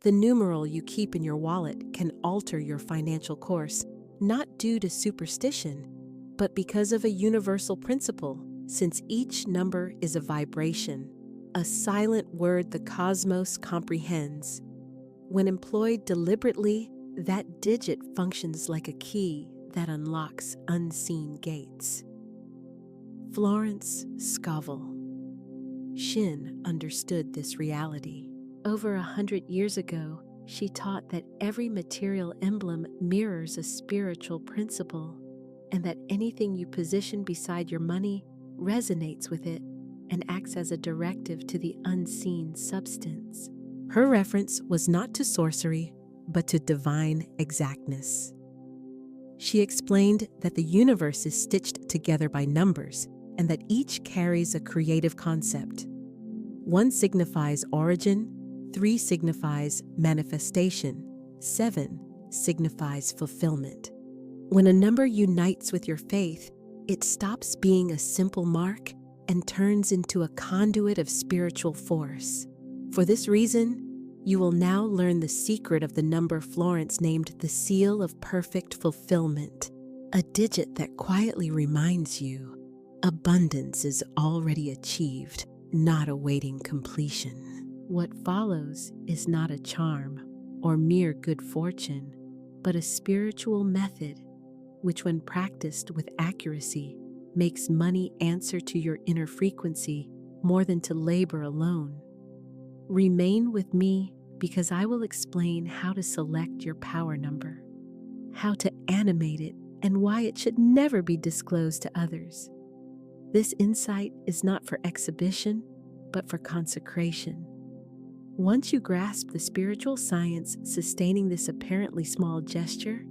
The numeral you keep in your wallet can alter your financial course, not due to superstition, but because of a universal principle, since each number is a vibration, a silent word the cosmos comprehends. When employed deliberately, that digit functions like a key that unlocks unseen gates. Florence Scovel Shinn understood this reality. Over 100 years ago, she taught that every material emblem mirrors a spiritual principle, and that anything you position beside your money resonates with it and acts as a directive to the unseen substance. Her reference was not to sorcery, but to divine exactness. She explained that the universe is stitched together by numbers, and that each carries a creative concept. 1 signifies origin, 3 signifies manifestation, 7 signifies fulfillment. When a number unites with your faith, it stops being a simple mark and turns into a conduit of spiritual force. For this reason, you will now learn the secret of the number Florence named the seal of perfect fulfillment, a digit that quietly reminds you abundance is already achieved, not awaiting completion. What follows is not a charm or mere good fortune, but a spiritual method which, when practiced with accuracy, makes money answer to your inner frequency more than to labor alone. Remain with me because I will explain how to select your power number, how to animate it, and why it should never be disclosed to others. This insight is not for exhibition, but for consecration. Once you grasp the spiritual science sustaining this apparently small gesture,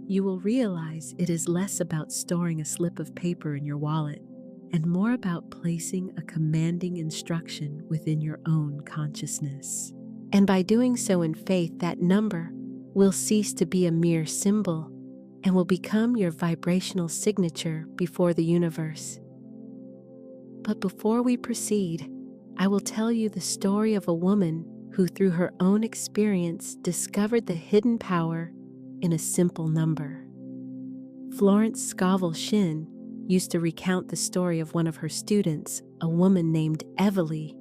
you will realize it is less about storing a slip of paper in your wallet and more about placing a commanding instruction within your own consciousness. And by doing so in faith, that number will cease to be a mere symbol and will become your vibrational signature before the universe. But before we proceed, I will tell you the story of a woman who, through her own experience, discovered the hidden power in a simple number. Florence Scovel Shinn used to recount the story of one of her students, a woman named Evely,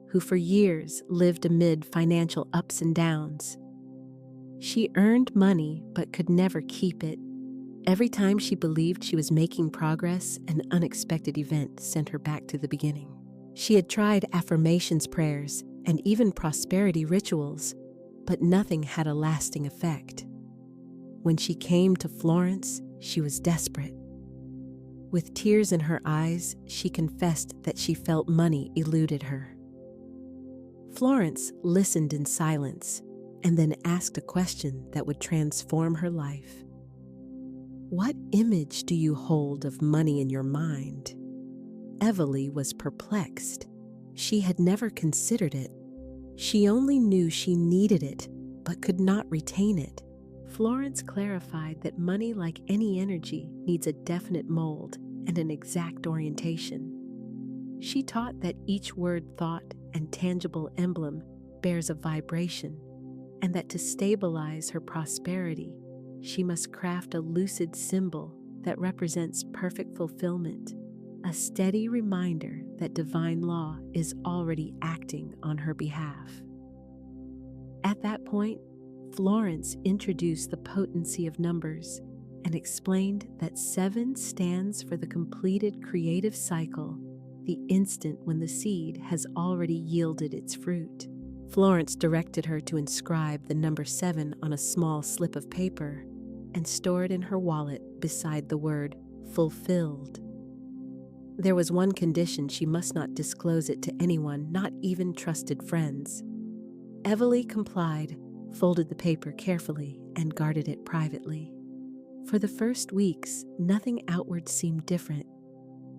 who for years lived amid financial ups and downs. She earned money but could never keep it. Every time she believed she was making progress, an unexpected event sent her back to the beginning. She had tried affirmations prayers and even prosperity rituals, but nothing had a lasting effect. When she came to Florence, she was desperate. With tears in her eyes, she confessed that she felt money eluded her. Florence listened in silence and then asked a question that would transform her life. What image do you hold of money in your mind? Evely was perplexed. She had never considered it. She only knew she needed it, but could not retain it. Florence clarified that money, like any energy, needs a definite mold and an exact orientation. She taught that each word, thought, and tangible emblem bears a vibration, and that to stabilize her prosperity, she must craft a lucid symbol that represents perfect fulfillment, a steady reminder that divine law is already acting on her behalf. At that point, Florence introduced the potency of numbers and explained that 7 stands for the completed creative cycle, the instant when the seed has already yielded its fruit. Florence directed her to inscribe the number 7 on a small slip of paper and store it in her wallet beside the word fulfilled. There was one condition: she must not disclose it to anyone, not even trusted friends. Evely complied, folded the paper carefully, and guarded it privately. For the first weeks, nothing outward seemed different,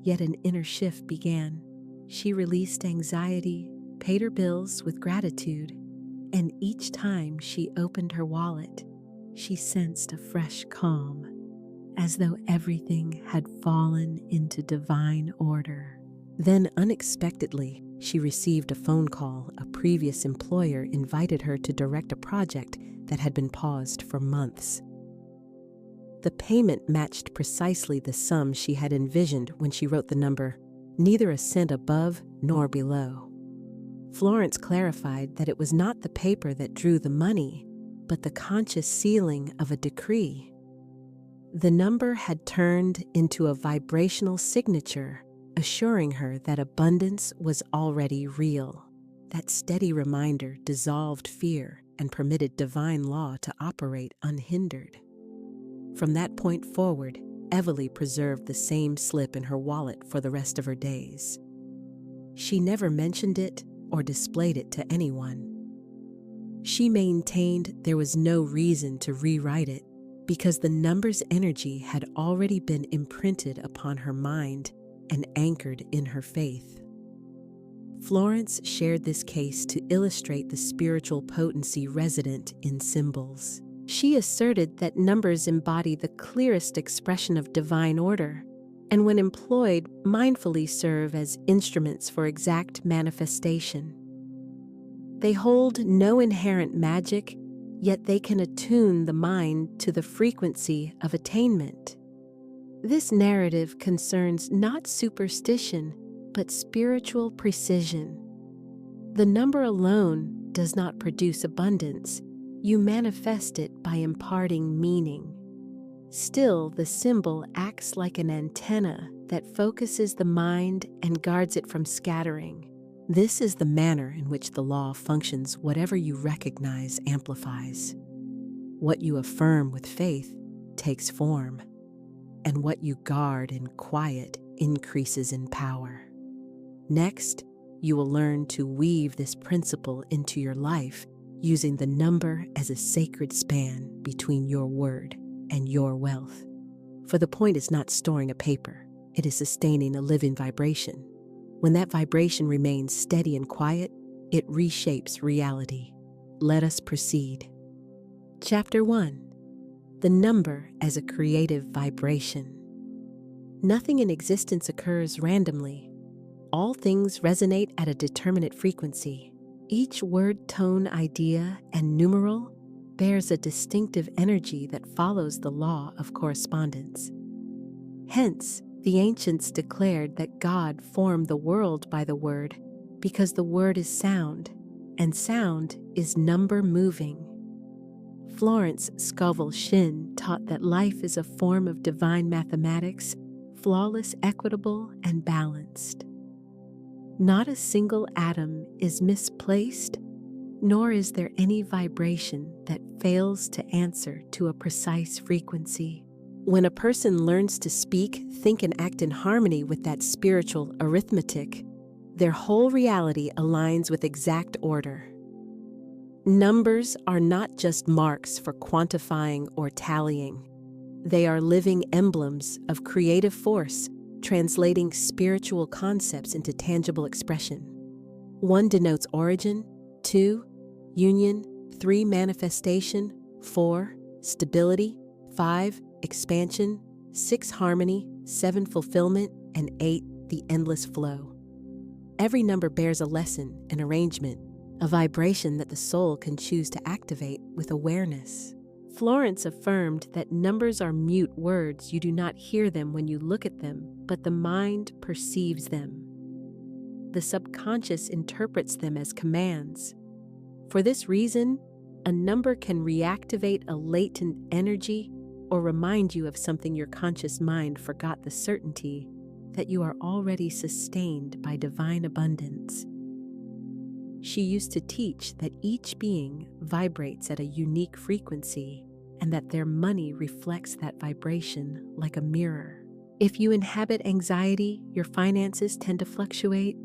yet an inner shift began. She released anxiety, paid her bills with gratitude, and each time she opened her wallet, she sensed a fresh calm, as though everything had fallen into divine order. Then, unexpectedly, she received a phone call, a previous employer invited her to direct a project that had been paused for months. The payment matched precisely the sum she had envisioned when she wrote the number, neither a cent above nor below. Florence clarified that it was not the paper that drew the money, but the conscious sealing of a decree. The number had turned into a vibrational signature, assuring her that abundance was already real. That steady reminder dissolved fear and permitted divine law to operate unhindered. From that point forward, Everly preserved the same slip in her wallet for the rest of her days. She never mentioned it or displayed it to anyone. She maintained there was no reason to rewrite it because the number's energy had already been imprinted upon her mind and anchored in her faith. Florence shared this case to illustrate the spiritual potency resident in symbols. She asserted that numbers embody the clearest expression of divine order, and when employed, mindfully serve as instruments for exact manifestation. They hold no inherent magic, yet they can attune the mind to the frequency of attainment. This narrative concerns not superstition, but spiritual precision. The number alone does not produce abundance. You manifest it by imparting meaning. Still, the symbol acts like an antenna that focuses the mind and guards it from scattering. This is the manner in which the law functions. Whatever you recognize amplifies. What you affirm with faith takes form, and what you guard in quiet increases in power. Next, you will learn to weave this principle into your life, using the number as a sacred span between your word and your wealth. For the point is not storing a paper, it is sustaining a living vibration. When that vibration remains steady and quiet, it reshapes reality. Let us proceed. Chapter 1. The number as a creative vibration. Nothing in existence occurs randomly. All things resonate at a determinate frequency. Each word, tone, idea, and numeral bears a distinctive energy that follows the law of correspondence. Hence, the ancients declared that God formed the world by the word, because the word is sound, and sound is number moving. Florence Scovel Shinn taught that life is a form of divine mathematics, flawless, equitable, and balanced. Not a single atom is misplaced, nor is there any vibration that fails to answer to a precise frequency. When a person learns to speak, think, and act in harmony with that spiritual arithmetic, their whole reality aligns with exact order. Numbers are not just marks for quantifying or tallying. They are living emblems of creative force, translating spiritual concepts into tangible expression. 1 denotes origin, 2, union, 3, manifestation, 4, stability, 5, expansion, 6, harmony, 7, fulfillment, and 8, the endless flow. Every number bears a lesson, an arrangement, a vibration that the soul can choose to activate with awareness. Florence affirmed that numbers are mute words. You do not hear them when you look at them, but the mind perceives them. The subconscious interprets them as commands. For this reason, a number can reactivate a latent energy or remind you of something your conscious mind forgot, the certainty that you are already sustained by divine abundance. She used to teach that each being vibrates at a unique frequency and that their money reflects that vibration like a mirror. If you inhabit anxiety, your finances tend to fluctuate.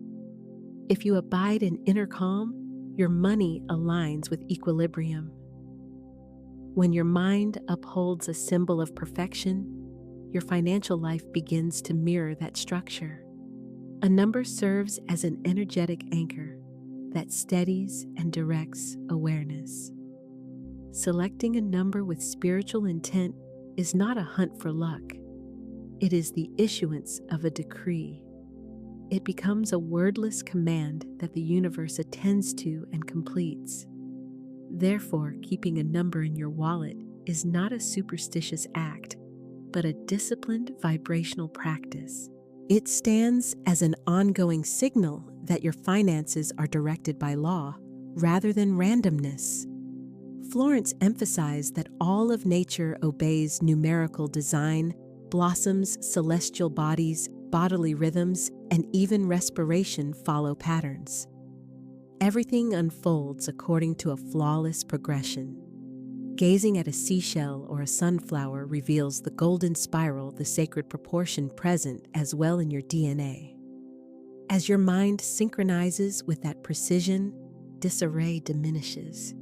If you abide in inner calm, your money aligns with equilibrium. When your mind upholds a symbol of perfection, your financial life begins to mirror that structure. A number serves as an energetic anchor that steadies and directs awareness. Selecting a number with spiritual intent is not a hunt for luck. It is the issuance of a decree. it becomes a wordless command that the universe attends to and completes. Therefore, keeping a number in your wallet is not a superstitious act, but a disciplined vibrational practice. It stands as an ongoing signal that your finances are directed by law rather than randomness. Florence emphasized that all of nature obeys numerical design, blossoms, celestial bodies, bodily rhythms, and even respiration follow patterns. Everything unfolds according to a flawless progression. Gazing at a seashell or a sunflower reveals the golden spiral, the sacred proportion present as well in your DNA. As your mind synchronizes with that precision, disarray diminishes.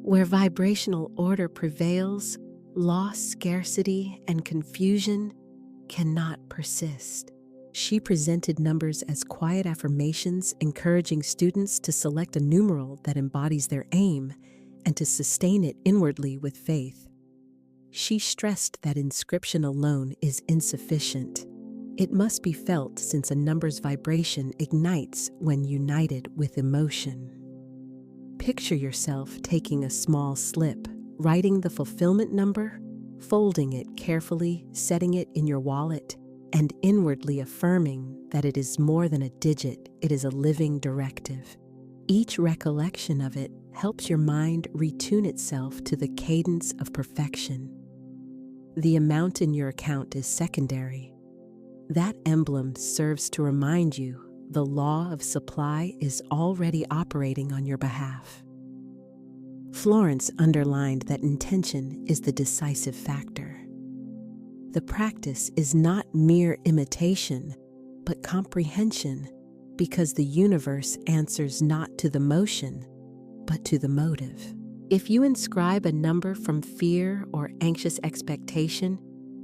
Where vibrational order prevails, loss, scarcity, and confusion cannot persist. She presented numbers as quiet affirmations, encouraging students to select a numeral that embodies their aim and to sustain it inwardly with faith. She stressed that inscription alone is insufficient. It must be felt, since a number's vibration ignites when united with emotion. Picture yourself taking a small slip, writing the fulfillment number, folding it carefully, setting it in your wallet, and inwardly affirming that it is more than a digit, it is a living directive. Each recollection of it helps your mind retune itself to the cadence of perfection. The amount in your account is secondary. That emblem serves to remind you the law of supply is already operating on your behalf. Florence underlined that intention is the decisive factor. The practice is not mere imitation, but comprehension, because the universe answers not to the motion, but to the motive. If you inscribe a number from fear or anxious expectation,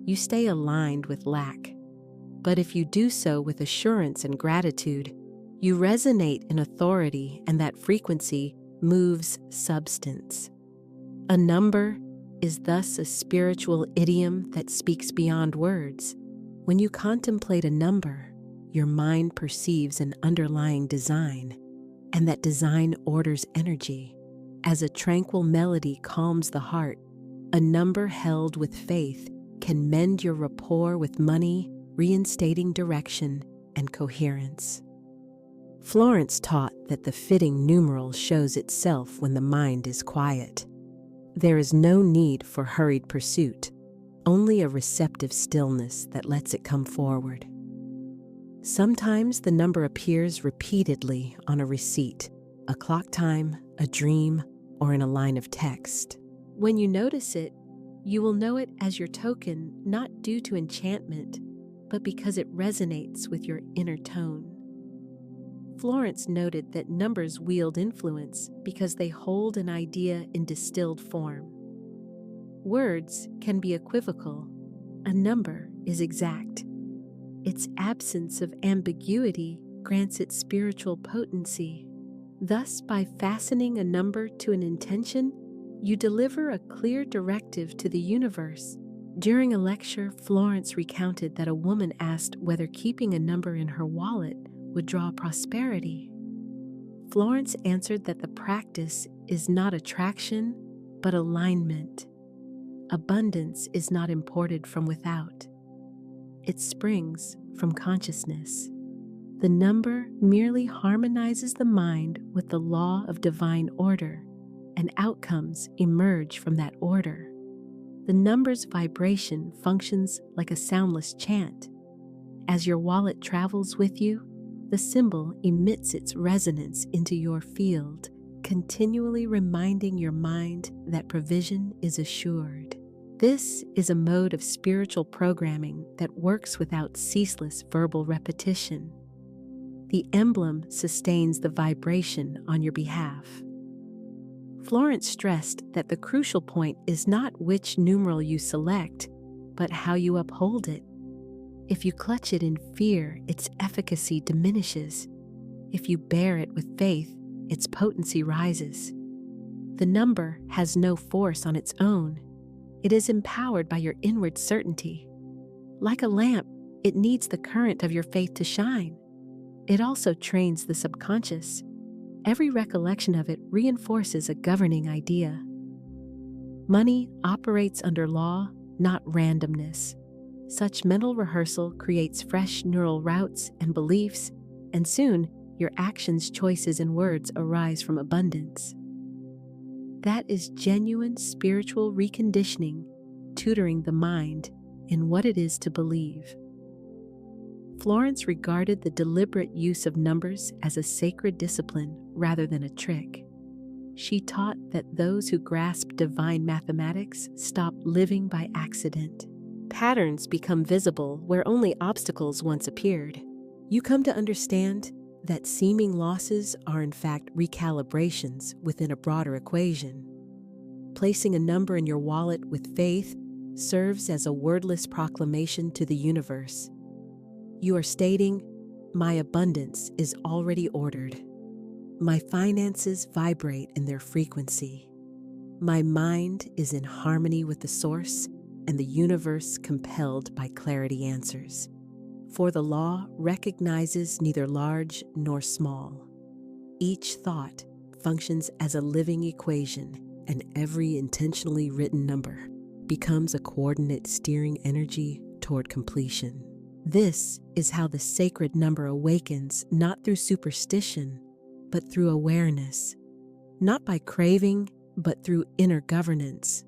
you stay aligned with lack. But if you do so with assurance and gratitude, you resonate in authority, and that frequency moves substance. A number is thus a spiritual idiom that speaks beyond words. When you contemplate a number, your mind perceives an underlying design, and that design orders energy. As a tranquil melody calms the heart, a number held with faith can mend your rapport with money, reinstating direction and coherence. Florence taught that the fitting numeral shows itself when the mind is quiet. There is no need for hurried pursuit, only a receptive stillness that lets it come forward. Sometimes the number appears repeatedly on a receipt, a clock time, a dream, or in a line of text. When you notice it, you will know it as your token, not due to enchantment, but because it resonates with your inner tone. Florence noted that numbers wield influence because they hold an idea in distilled form. Words can be equivocal. A number is exact. Its absence of ambiguity grants it spiritual potency. Thus, by fastening a number to an intention, you deliver a clear directive to the universe. During a lecture, Florence recounted that a woman asked whether keeping a number in her wallet would draw prosperity. Florence answered that the practice is not attraction, but alignment. Abundance is not imported from without. It springs from consciousness. The number merely harmonizes the mind with the law of divine order, and outcomes emerge from that order. The number's vibration functions like a soundless chant. As your wallet travels with you, the symbol emits its resonance into your field, continually reminding your mind that provision is assured. This is a mode of spiritual programming that works without ceaseless verbal repetition. The emblem sustains the vibration on your behalf. Florence stressed that the crucial point is not which numeral you select, but how you uphold it. If you clutch it in fear, its efficacy diminishes. If you bear it with faith, its potency rises. The number has no force on its own. It is empowered by your inward certainty. Like a lamp, it needs the current of your faith to shine. It also trains the subconscious. Every recollection of it reinforces a governing idea. Money operates under law, not randomness. Such mental rehearsal creates fresh neural routes and beliefs, and soon your actions, choices, and words arise from abundance. That is genuine spiritual reconditioning, tutoring the mind in what it is to believe. Florence regarded the deliberate use of numbers as a sacred discipline rather than a trick. She taught that those who grasp divine mathematics stop living by accident. Patterns become visible where only obstacles once appeared. You come to understand that seeming losses are in fact recalibrations within a broader equation. Placing a number in your wallet with faith serves as a wordless proclamation to the universe. You are stating, "My abundance is already ordered. My finances vibrate in their frequency. My mind is in harmony with the source, and the universe compelled by clarity answers." For the law recognizes neither large nor small. Each thought functions as a living equation, and every intentionally written number becomes a coordinate steering energy toward completion. This is how the sacred number awakens, not through superstition, but through awareness, not by craving, but through inner governance.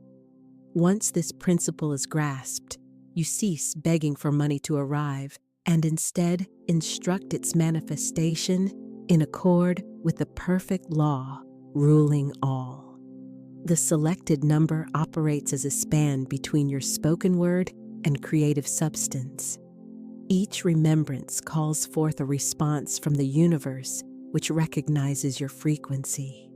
Once this principle is grasped, you cease begging for money to arrive and instead instruct its manifestation in accord with the perfect law ruling all. The selected number operates as a span between your spoken word and creative substance. Each remembrance calls forth a response from the universe which recognizes your frequency.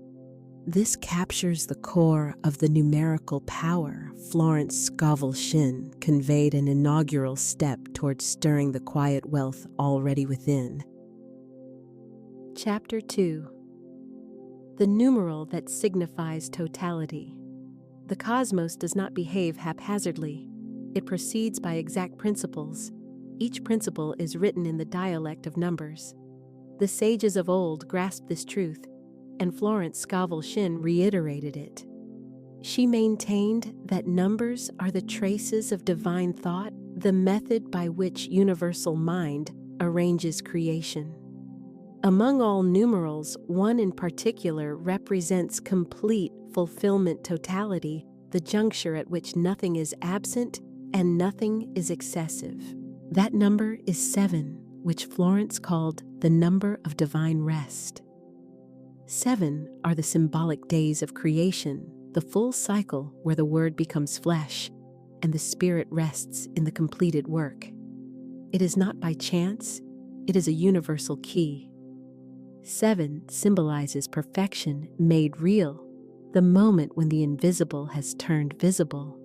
This captures the core of the numerical power Florence Scovel Shinn conveyed, an inaugural step towards stirring the quiet wealth already within. Chapter 2. The numeral that signifies totality. The cosmos does not behave haphazardly. It proceeds by exact principles. Each principle is written in the dialect of numbers. The sages of old grasped this truth, and Florence Scovel Shinn reiterated it. She maintained that numbers are the traces of divine thought, the method by which universal mind arranges creation. Among all numerals, one in particular represents complete fulfillment, totality, the juncture at which nothing is absent and nothing is excessive. That number is 7, which Florence called the number of divine rest. 7 are the symbolic days of creation, the full cycle where the word becomes flesh and the spirit rests in the completed work. It is not by chance, it is a universal key. 7 symbolizes perfection made real, the moment when the invisible has turned visible.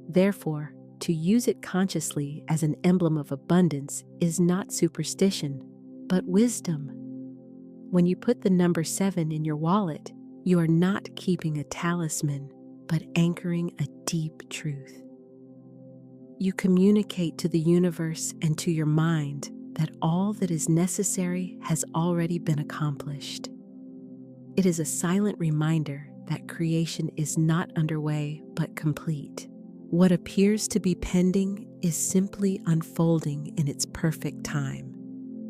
Therefore, to use it consciously as an emblem of abundance is not superstition, but wisdom. When you put the number 7 in your wallet, you are not keeping a talisman, but anchoring a deep truth. You communicate to the universe and to your mind that all that is necessary has already been accomplished. It is a silent reminder that creation is not underway, but complete. What appears to be pending is simply unfolding in its perfect time.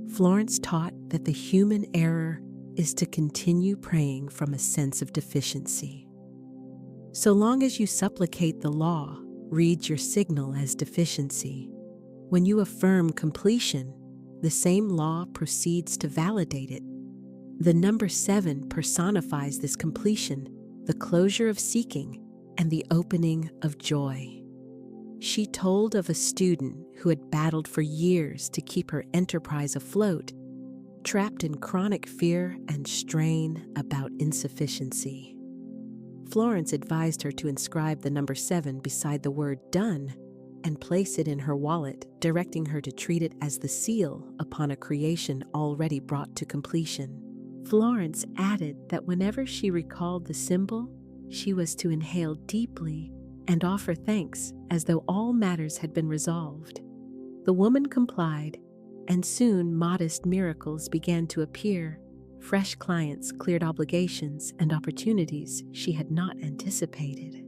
Florence taught that the human error is to continue praying from a sense of deficiency. So long as you supplicate the law, read your signal as deficiency. When you affirm completion, the same law proceeds to validate it. The number 7 personifies this completion, the closure of seeking, and the opening of joy. She told of a student who had battled for years to keep her enterprise afloat, trapped in chronic fear and strain about insufficiency. Florence advised her to inscribe the number 7 beside the word done and place it in her wallet, directing her to treat it as the seal upon a creation already brought to completion. Florence added that whenever she recalled the symbol, she was to inhale deeply and offer thanks as though all matters had been resolved. The woman complied, and soon modest miracles began to appear. Fresh clients cleared obligations and opportunities she had not anticipated.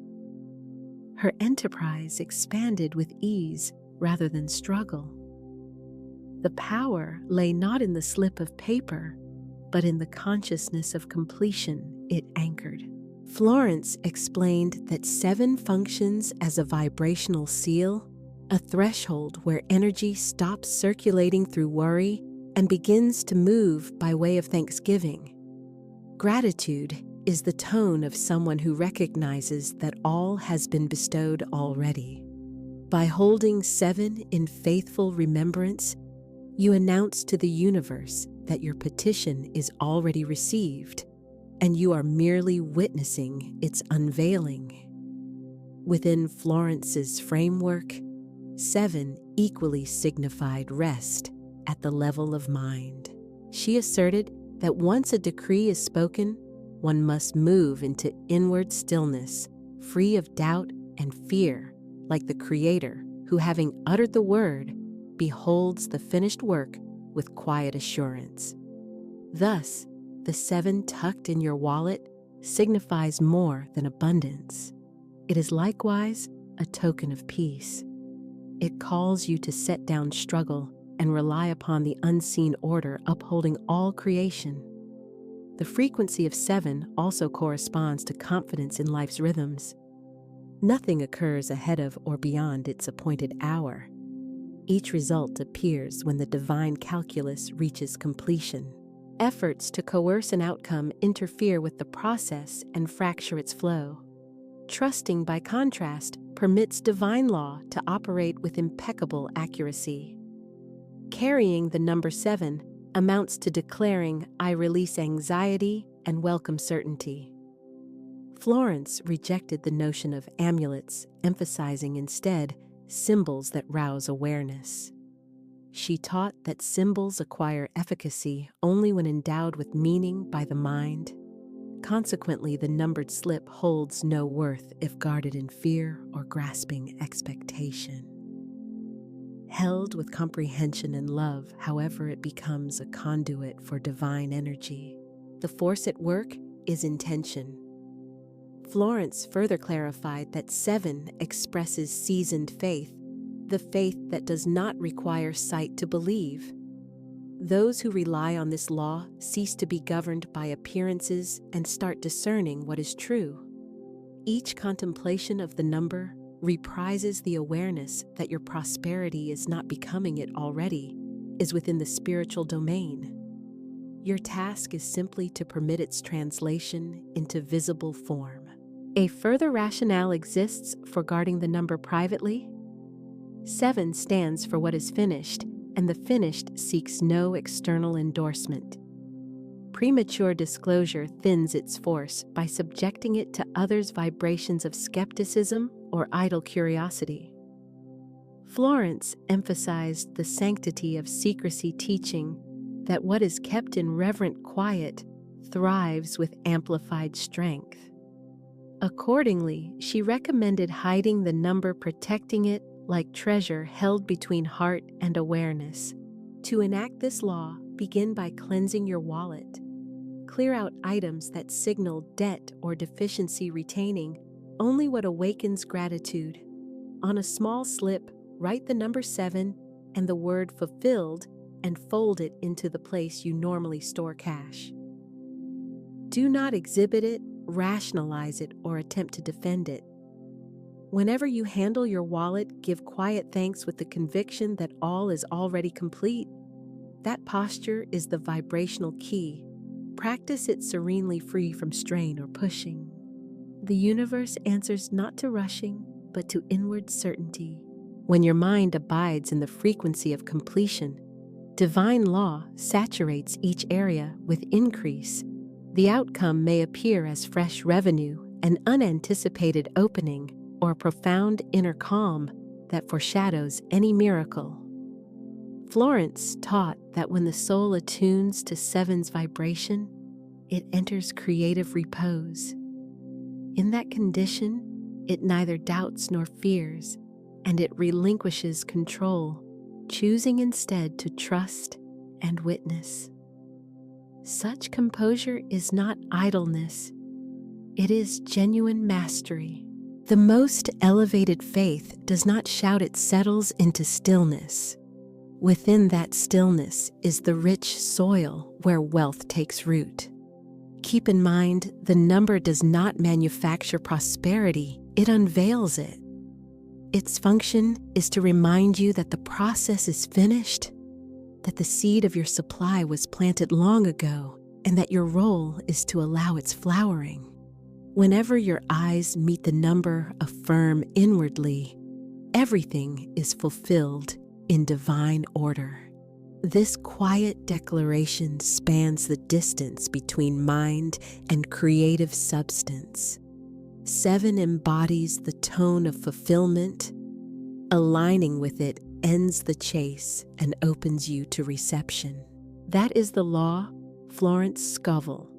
Her enterprise expanded with ease rather than struggle. The power lay not in the slip of paper, but in the consciousness of completion it anchored. Florence explained that 7 functions as a vibrational seal, a threshold where energy stops circulating through worry and begins to move by way of thanksgiving. Gratitude is the tone of someone who recognizes that all has been bestowed already. By holding 7 in faithful remembrance, you announce to the universe that your petition is already received, and you are merely witnessing its unveiling. Within Florence's framework, 7 equally signified rest at the level of mind. She asserted that once a decree is spoken, one must move into inward stillness, free of doubt and fear, like the Creator, who, having uttered the word, beholds the finished work with quiet assurance. Thus, the 7 tucked in your wallet signifies more than abundance. It is likewise a token of peace. It calls you to set down struggle and rely upon the unseen order upholding all creation. The frequency of 7 also corresponds to confidence in life's rhythms. Nothing occurs ahead of or beyond its appointed hour. Each result appears when the divine calculus reaches completion. Efforts to coerce an outcome interfere with the process and fracture its flow. Trusting, by contrast, permits divine law to operate with impeccable accuracy. Carrying the number 7 amounts to declaring, "I release anxiety and welcome certainty." Florence rejected the notion of amulets, emphasizing instead symbols that rouse awareness. She taught that symbols acquire efficacy only when endowed with meaning by the mind. Consequently, the numbered slip holds no worth if guarded in fear or grasping expectation. Held with comprehension and love, however, it becomes a conduit for divine energy. The force at work is intention. Florence further clarified that 7 expresses seasoned faith, the faith that does not require sight to believe. Those who rely on this law cease to be governed by appearances and start discerning what is true. Each contemplation of the number reprises the awareness that your prosperity is not becoming it already, is within the spiritual domain. Your task is simply to permit its translation into visible form. A further rationale exists for guarding the number privately. 7 stands for what is finished, and the finished seeks no external endorsement. Premature disclosure thins its force by subjecting it to others' vibrations of skepticism or idle curiosity. Florence emphasized the sanctity of secrecy, teaching that what is kept in reverent quiet thrives with amplified strength. Accordingly, she recommended hiding the number, protecting it like treasure held between heart and awareness. To enact this law, begin by cleansing your wallet. Clear out items that signal debt or deficiency, retaining only what awakens gratitude. On a small slip, write the number 7 and the word fulfilled and fold it into the place you normally store cash. Do not exhibit it, rationalize it, or attempt to defend it. Whenever you handle your wallet, give quiet thanks with the conviction that all is already complete. That posture is the vibrational key. Practice it serenely, free from strain or pushing. The universe answers not to rushing, but to inward certainty. When your mind abides in the frequency of completion, divine law saturates each area with increase. The outcome may appear as fresh revenue, an unanticipated opening, or a profound inner calm that foreshadows any miracle. Florence taught that when the soul attunes to 7's vibration, it enters creative repose. In that condition, it neither doubts nor fears, and it relinquishes control, choosing instead to trust and witness. Such composure is not idleness, it is genuine mastery. The most elevated faith does not shout, it settles into stillness. Within that stillness is the rich soil where wealth takes root. Keep in mind, the number does not manufacture prosperity, it unveils it. Its function is to remind you that the process is finished, that the seed of your supply was planted long ago, and that your role is to allow its flowering. Whenever your eyes meet the number, affirm inwardly, everything is fulfilled in divine order. This quiet declaration spans the distance between mind and creative substance. 7 embodies the tone of fulfillment. Aligning with it ends the chase and opens you to reception. That is the law Florence Scovel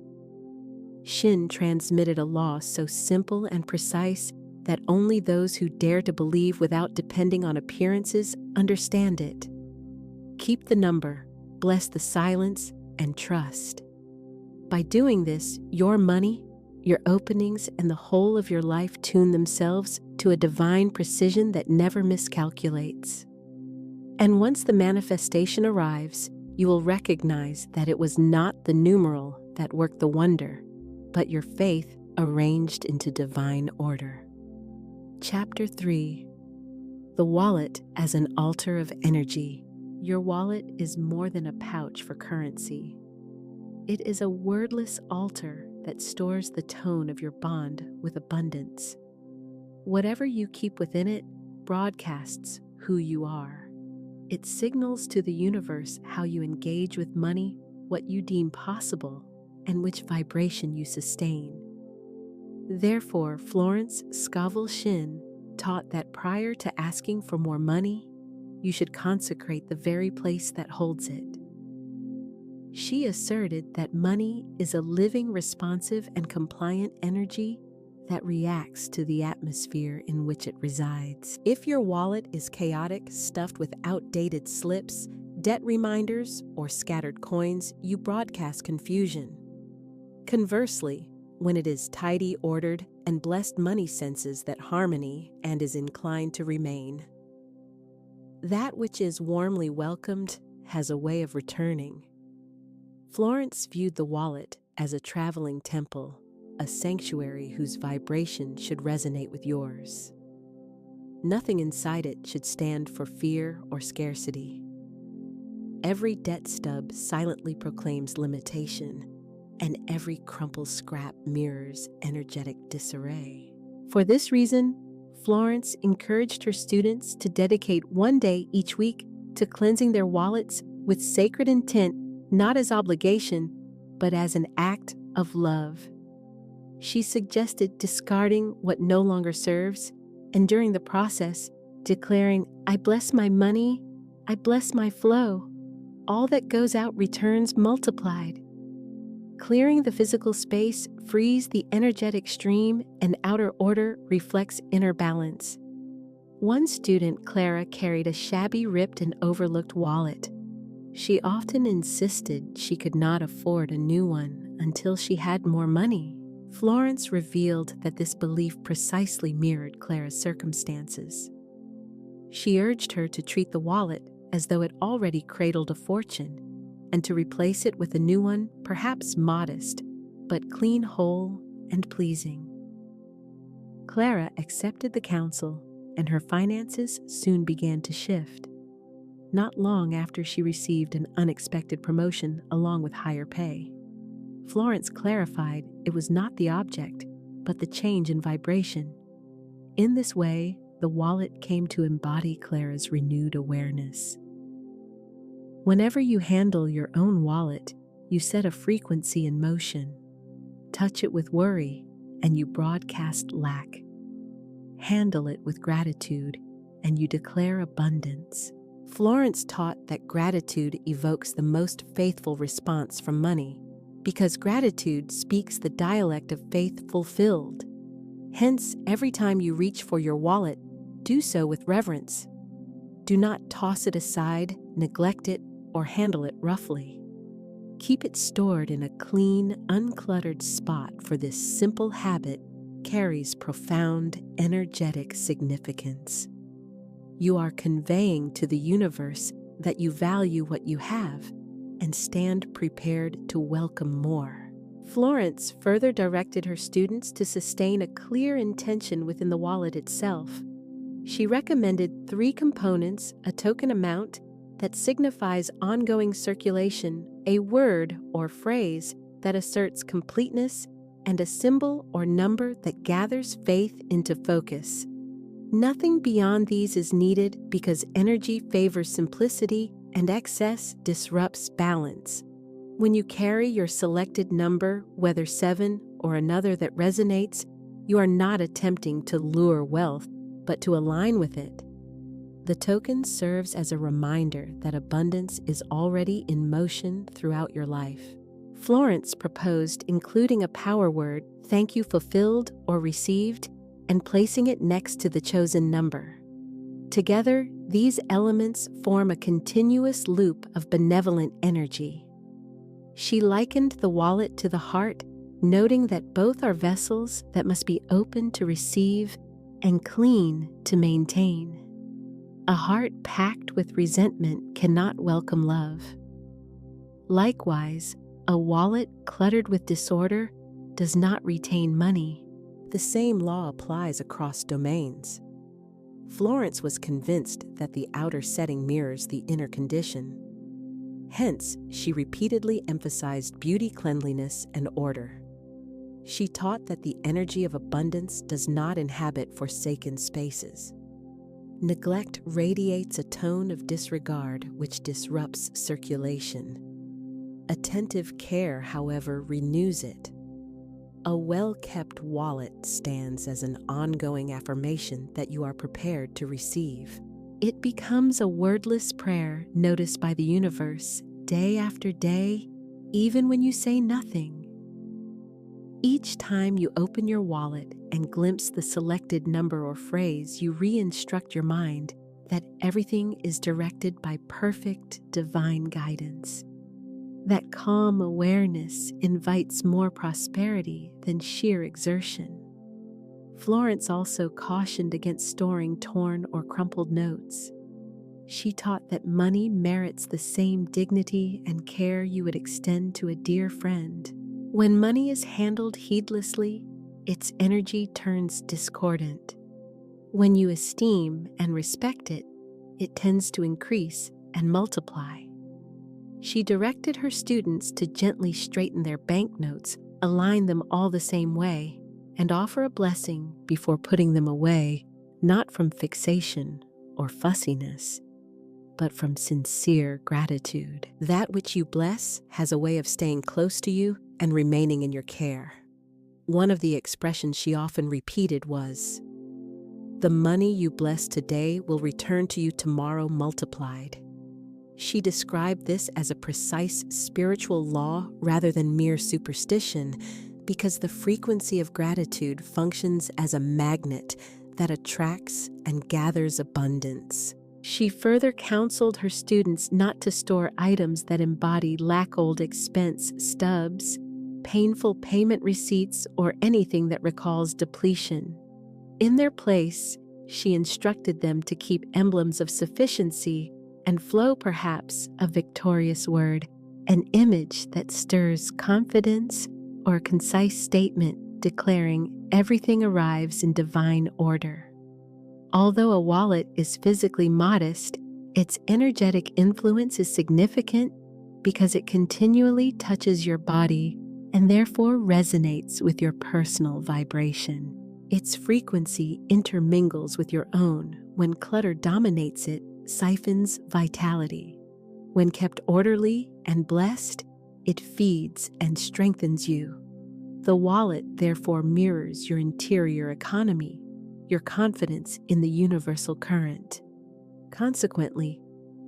Shinn transmitted, a law so simple and precise that only those who dare to believe without depending on appearances understand it. Keep the number, bless the silence, and trust. By doing this, your money, your openings, and the whole of your life tune themselves to a divine precision that never miscalculates. And once the manifestation arrives, you will recognize that it was not the numeral that worked the wonder, but your faith arranged into divine order. Chapter 3. The wallet as an altar of energy. Your wallet is more than a pouch for currency. It is a wordless altar that stores the tone of your bond with abundance. Whatever you keep within it broadcasts who you are. It signals to the universe how you engage with money, what you deem possible, and which vibration you sustain. Therefore, Florence Scovel Shinn taught that prior to asking for more money, you should consecrate the very place that holds it. She asserted that money is a living, responsive, and compliant energy that reacts to the atmosphere in which it resides. If your wallet is chaotic, stuffed with outdated slips, debt reminders, or scattered coins, you broadcast confusion. Conversely, when it is tidy, ordered, and blessed, money senses that harmony and is inclined to remain. That which is warmly welcomed has a way of returning. Florence viewed the wallet as a traveling temple, a sanctuary whose vibration should resonate with yours. Nothing inside it should stand for fear or scarcity. Every debt stub silently proclaims limitation, and every crumpled scrap mirrors energetic disarray. For this reason, Florence encouraged her students to dedicate one day each week to cleansing their wallets with sacred intent, not as obligation, but as an act of love. She suggested discarding what no longer serves, and during the process, declaring, "I bless my money, I bless my flow. All that goes out returns multiplied." Clearing the physical space frees the energetic stream, and outer order reflects inner balance. One student, Clara, carried a shabby, ripped, and overlooked wallet. She often insisted she could not afford a new one until she had more money. Florence revealed that this belief precisely mirrored Clara's circumstances. She urged her to treat the wallet as though it already cradled a fortune, and to replace it with a new one, perhaps modest, but clean, whole, and pleasing. Clara accepted the counsel, and her finances soon began to shift. Not long after, she received an unexpected promotion along with higher pay. Florence clarified it was not the object, but the change in vibration. In this way, the wallet came to embody Clara's renewed awareness. Whenever you handle your own wallet, you set a frequency in motion. Touch it with worry, and you broadcast lack. Handle it with gratitude, and you declare abundance. Florence taught that gratitude evokes the most faithful response from money, because gratitude speaks the dialect of faith fulfilled. Hence, every time you reach for your wallet, do so with reverence. Do not toss it aside, neglect it, or handle it roughly. Keep it stored in a clean, uncluttered spot, for this simple habit carries profound energetic significance. You are conveying to the universe that you value what you have and stand prepared to welcome more. Florence further directed her students to sustain a clear intention within the wallet itself. She recommended 3 components: a token amount that signifies ongoing circulation, a word or phrase that asserts completeness, and a symbol or number that gathers faith into focus. Nothing beyond these is needed because energy favors simplicity and excess disrupts balance. When you carry your selected number, whether 7 or another that resonates, you are not attempting to lure wealth, but to align with it. The token serves as a reminder that abundance is already in motion throughout your life. Florence proposed including a power word, thank you fulfilled or received, and placing it next to the chosen number. Together, these elements form a continuous loop of benevolent energy. She likened the wallet to the heart, noting that both are vessels that must be open to receive and clean to maintain. A heart packed with resentment cannot welcome love. Likewise, a wallet cluttered with disorder does not retain money. The same law applies across domains. Florence was convinced that the outer setting mirrors the inner condition. Hence, she repeatedly emphasized beauty, cleanliness, and order. She taught that the energy of abundance does not inhabit forsaken spaces. Neglect radiates a tone of disregard which disrupts circulation. Attentive care, however, renews it. A well-kept wallet stands as an ongoing affirmation that you are prepared to receive. It becomes a wordless prayer noticed by the universe day after day, even when you say nothing. Each time you open your wallet and glimpse the selected number or phrase, you re-instruct your mind that everything is directed by perfect divine guidance. That calm awareness invites more prosperity than sheer exertion. Florence also cautioned against storing torn or crumpled notes. She taught that money merits the same dignity and care you would extend to a dear friend. When money is handled heedlessly, its energy turns discordant. When you esteem and respect it, it tends to increase and multiply. She directed her students to gently straighten their banknotes, align them all the same way, and offer a blessing before putting them away, not from fixation or fussiness, but from sincere gratitude. That which you bless has a way of staying close to you and remaining in your care. One of the expressions she often repeated was, "The money you bless today will return to you tomorrow multiplied." She described this as a precise spiritual law rather than mere superstition, because the frequency of gratitude functions as a magnet that attracts and gathers abundance. She further counseled her students not to store items that embody lack-old expense stubs, painful payment receipts, or anything that recalls depletion. In their place, she instructed them to keep emblems of sufficiency and flow, perhaps a victorious word, an image that stirs confidence, or a concise statement declaring everything arrives in divine order. Although a wallet is physically modest, its energetic influence is significant because it continually touches your body and therefore resonates with your personal vibration. Its frequency intermingles with your own. When clutter dominates it, siphons vitality. When kept orderly and blessed, it feeds and strengthens you. The wallet therefore mirrors your interior economy, your confidence in the universal current. Consequently,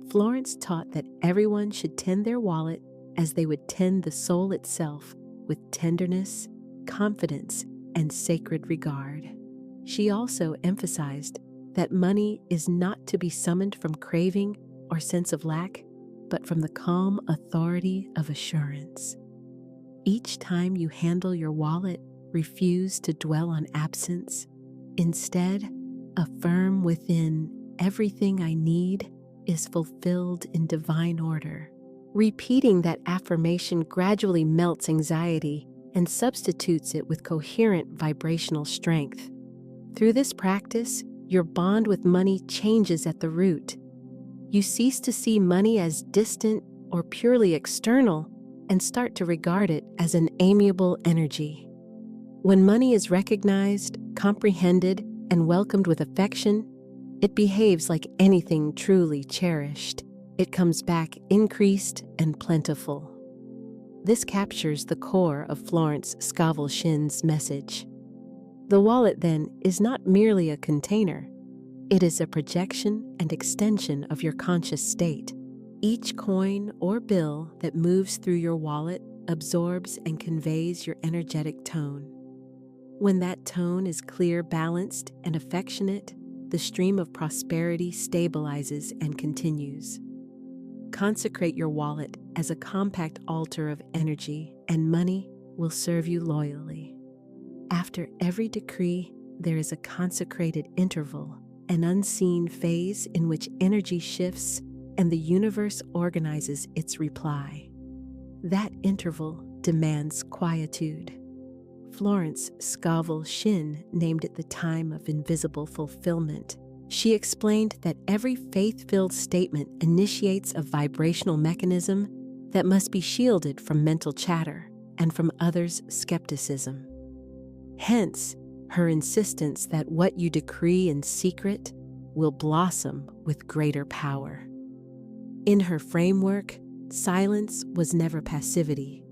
Florence taught that everyone should tend their wallet as they would tend the soul itself, with tenderness, confidence, and sacred regard. She also emphasized that money is not to be summoned from craving or sense of lack, but from the calm authority of assurance. Each time you handle your wallet, refuse to dwell on absence. Instead, affirm within, everything I need is fulfilled in divine order. Repeating that affirmation gradually melts anxiety and substitutes it with coherent vibrational strength. Through this practice, your bond with money changes at the root. You cease to see money as distant or purely external and start to regard it as an amiable energy. When money is recognized, comprehended, and welcomed with affection, it behaves like anything truly cherished. It comes back increased and plentiful. This captures the core of Florence Scovel Shinn's message. The wallet, then, is not merely a container. It is a projection and extension of your conscious state. Each coin or bill that moves through your wallet absorbs and conveys your energetic tone. When that tone is clear, balanced, and affectionate, the stream of prosperity stabilizes and continues. Consecrate your wallet as a compact altar of energy, and money will serve you loyally. After every decree, there is a consecrated interval, an unseen phase in which energy shifts and the universe organizes its reply. That interval demands quietude. Florence Scovel Shinn named it the time of invisible fulfillment. She explained that every faith-filled statement initiates a vibrational mechanism that must be shielded from mental chatter and from others' skepticism. Hence, her insistence that what you decree in secret will blossom with greater power. In her framework, silence was never passivity.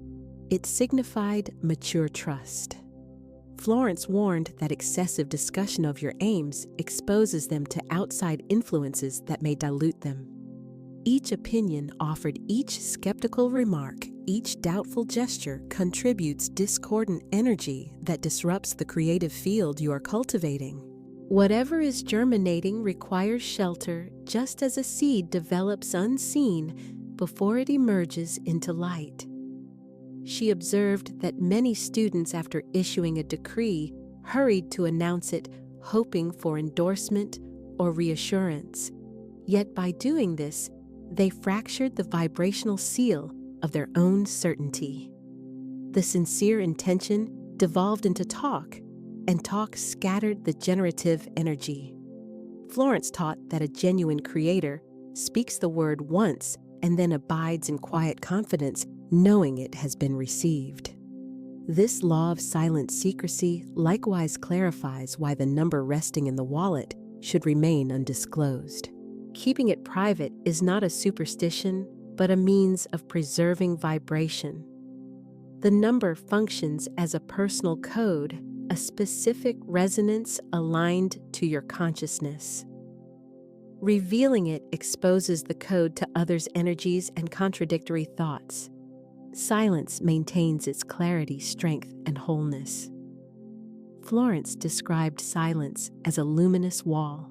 It signified mature trust. Florence warned that excessive discussion of your aims exposes them to outside influences that may dilute them. Each opinion offered, each skeptical remark, each doubtful gesture contributes discordant energy that disrupts the creative field you are cultivating. Whatever is germinating requires shelter, just as a seed develops unseen before it emerges into light. She observed that many students, after issuing a decree, hurried to announce it, hoping for endorsement or reassurance. Yet by doing this, they fractured the vibrational seal of their own certainty. The sincere intention devolved into talk, and talk scattered the generative energy. Florence taught that a genuine creator speaks the word once and then abides in quiet confidence, knowing it has been received. This law of silent secrecy likewise clarifies why the number resting in the wallet should remain undisclosed. Keeping it private is not a superstition, but a means of preserving vibration. The number functions as a personal code, a specific resonance aligned to your consciousness. Revealing it exposes the code to others' energies and contradictory thoughts. Silence maintains its clarity, strength, and wholeness. Florence described silence as a luminous wall.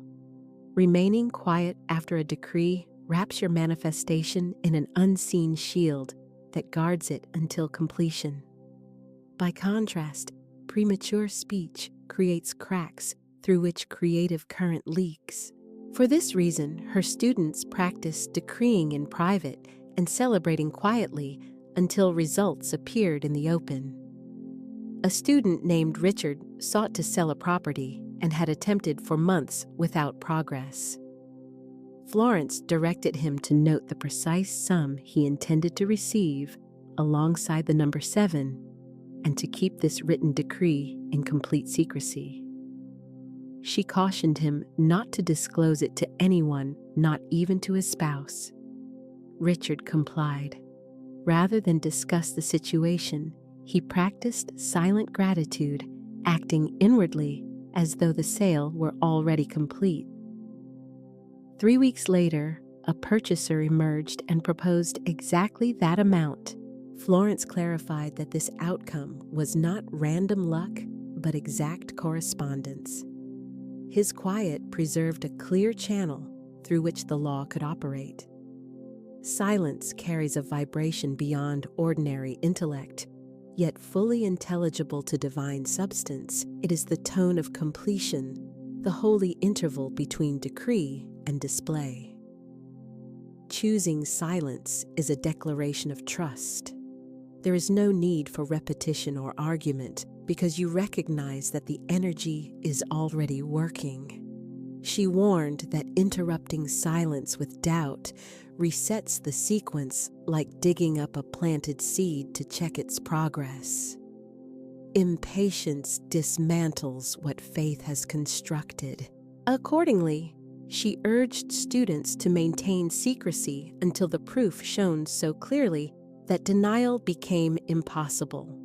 Remaining quiet after a decree wraps your manifestation in an unseen shield that guards it until completion. By contrast, premature speech creates cracks through which creative current leaks. For this reason, her students practiced decreeing in private and celebrating quietly until results appeared in the open. A student named Richard sought to sell a property and had attempted for months without progress. Florence directed him to note the precise sum he intended to receive alongside the number 7, and to keep this written decree in complete secrecy. She cautioned him not to disclose it to anyone, not even to his spouse. Richard complied. Rather than discuss the situation, he practiced silent gratitude, acting inwardly as though the sale were already complete. 3 weeks later, a purchaser emerged and proposed exactly that amount. Florence clarified that this outcome was not random luck, but exact correspondence. His quiet preserved a clear channel through which the law could operate. Silence carries a vibration beyond ordinary intellect, yet fully intelligible to divine substance. It is the tone of completion, the holy interval between decree and display. Choosing silence is a declaration of trust. There is no need for repetition or argument because you recognize that the energy is already working. She warned that interrupting silence with doubt resets the sequence like digging up a planted seed to check its progress. Impatience dismantles what faith has constructed. Accordingly, she urged students to maintain secrecy until the proof shone so clearly that denial became impossible.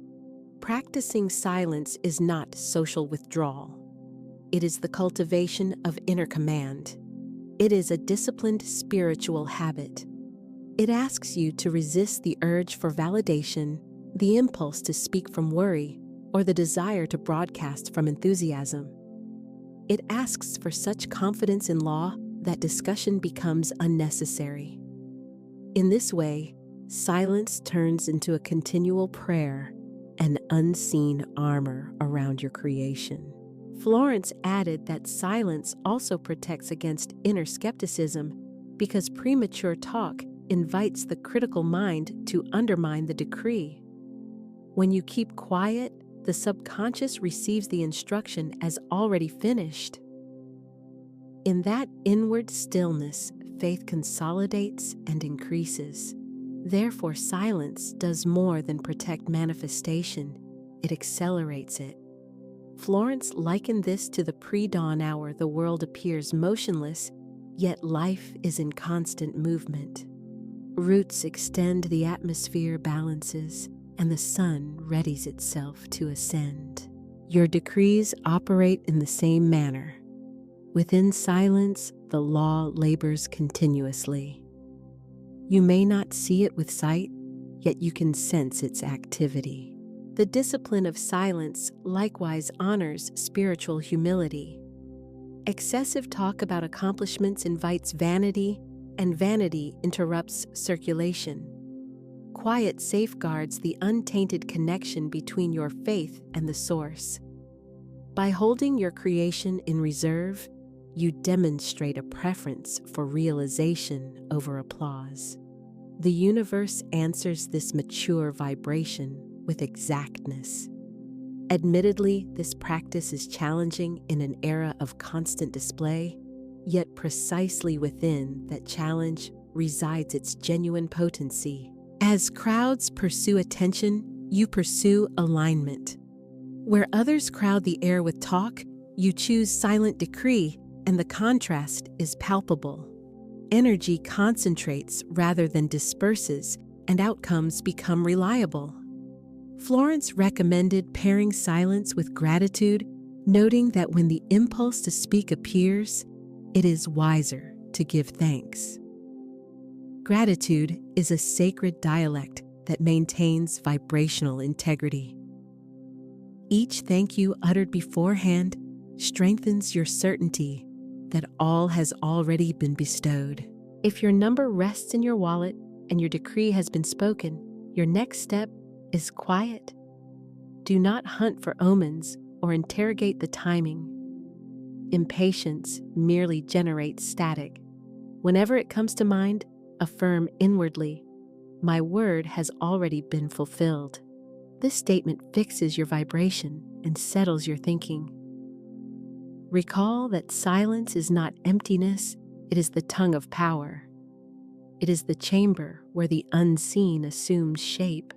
Practicing silence is not social withdrawal. It is the cultivation of inner command. It is a disciplined spiritual habit. It asks you to resist the urge for validation, the impulse to speak from worry, or the desire to broadcast from enthusiasm. It asks for such confidence in law that discussion becomes unnecessary. In this way, silence turns into a continual prayer, an unseen armor around your creation. Florence added that silence also protects against inner skepticism because premature talk invites the critical mind to undermine the decree. When you keep quiet, the subconscious receives the instruction as already finished. In that inward stillness, faith consolidates and increases. Therefore, silence does more than protect manifestation, it accelerates it. Florence likened this to the pre-dawn hour. The world appears motionless, yet life is in constant movement. Roots extend, the atmosphere balances, and the sun readies itself to ascend. Your decrees operate in the same manner. Within silence, the law labors continuously. You may not see it with sight, yet you can sense its activity. The discipline of silence likewise honors spiritual humility. Excessive talk about accomplishments invites vanity, and vanity interrupts circulation. Quiet safeguards the untainted connection between your faith and the source. By holding your creation in reserve, you demonstrate a preference for realization over applause. The universe answers this mature vibration with exactness. Admittedly, this practice is challenging in an era of constant display, yet precisely within that challenge resides its genuine potency. As crowds pursue attention, you pursue alignment. Where others crowd the air with talk, you choose silent decree, and the contrast is palpable. Energy concentrates rather than disperses, and outcomes become reliable. Florence recommended pairing silence with gratitude, noting that when the impulse to speak appears, it is wiser to give thanks. Gratitude is a sacred dialect that maintains vibrational integrity. Each thank you uttered beforehand strengthens your certainty that all has already been bestowed. If your number rests in your wallet and your decree has been spoken, your next step is quiet. Do not hunt for omens or interrogate the timing. Impatience merely generates static. Whenever it comes to mind, affirm inwardly, "My word has already been fulfilled." This statement fixes your vibration and settles your thinking. Recall that silence is not emptiness, it is the tongue of power. It is the chamber where the unseen assumes shape.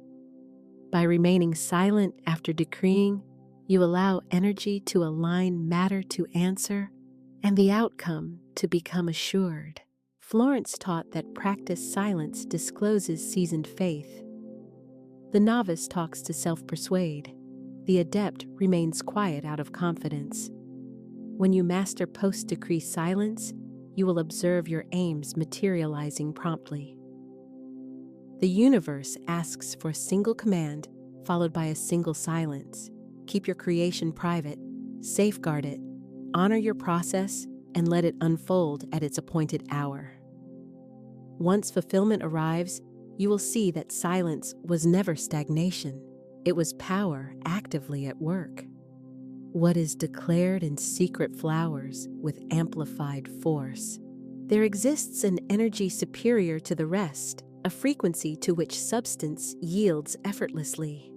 By remaining silent after decreeing, you allow energy to align, matter to answer, and the outcome to become assured. Florence taught that practiced silence discloses seasoned faith. The novice talks to self-persuade. The adept remains quiet out of confidence. When you master post-decree silence, you will observe your aims materializing promptly. The universe asks for a single command followed by a single silence. Keep your creation private, safeguard it, Honor your process and let it unfold at its appointed hour. Once fulfillment arrives, you will see that silence was never stagnation. It was power actively at work. What is declared in secret flowers with amplified force. There exists an energy superior to the rest, a frequency to which substance yields effortlessly.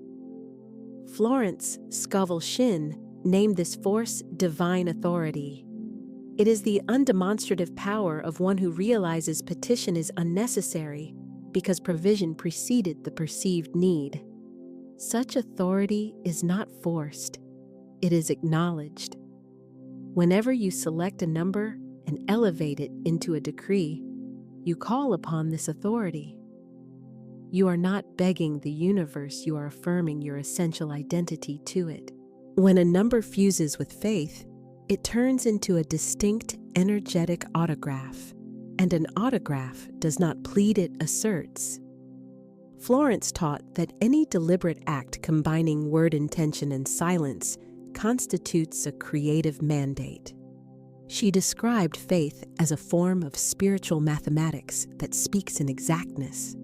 Florence Scovel Shinn named this force divine authority. It is the undemonstrative power of one who realizes petition is unnecessary because provision preceded the perceived need. Such authority is not forced, it is acknowledged. Whenever you select a number and elevate it into a decree, you call upon this authority. You are not begging the universe, you are affirming your essential identity to it. When a number fuses with faith, it turns into a distinct energetic autograph, and an autograph does not plead, it asserts. Florence taught that any deliberate act combining word intention and silence constitutes a creative mandate. She described faith as a form of spiritual mathematics that speaks in exactness.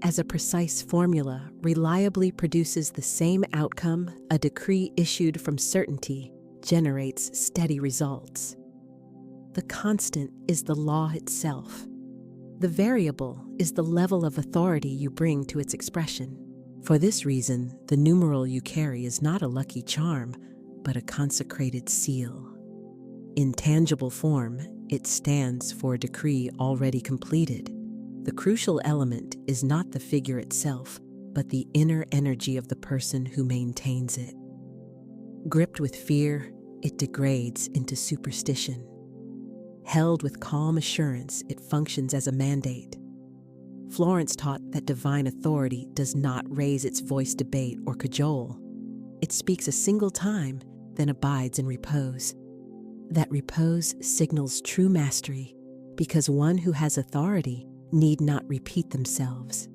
As a precise formula reliably produces the same outcome, a decree issued from certainty generates steady results. The constant is the law itself. The variable is the level of authority you bring to its expression. For this reason, the numeral you carry is not a lucky charm, but a consecrated seal. In tangible form, it stands for a decree already completed. The crucial element is not the figure itself, but the inner energy of the person who maintains it. Gripped with fear, it degrades into superstition. Held with calm assurance, it functions as a mandate. Florence taught that divine authority does not raise its voice, debate, or cajole. It speaks a single time, then abides in repose. That repose signals true mastery, because one who has authority need not repeat themselves.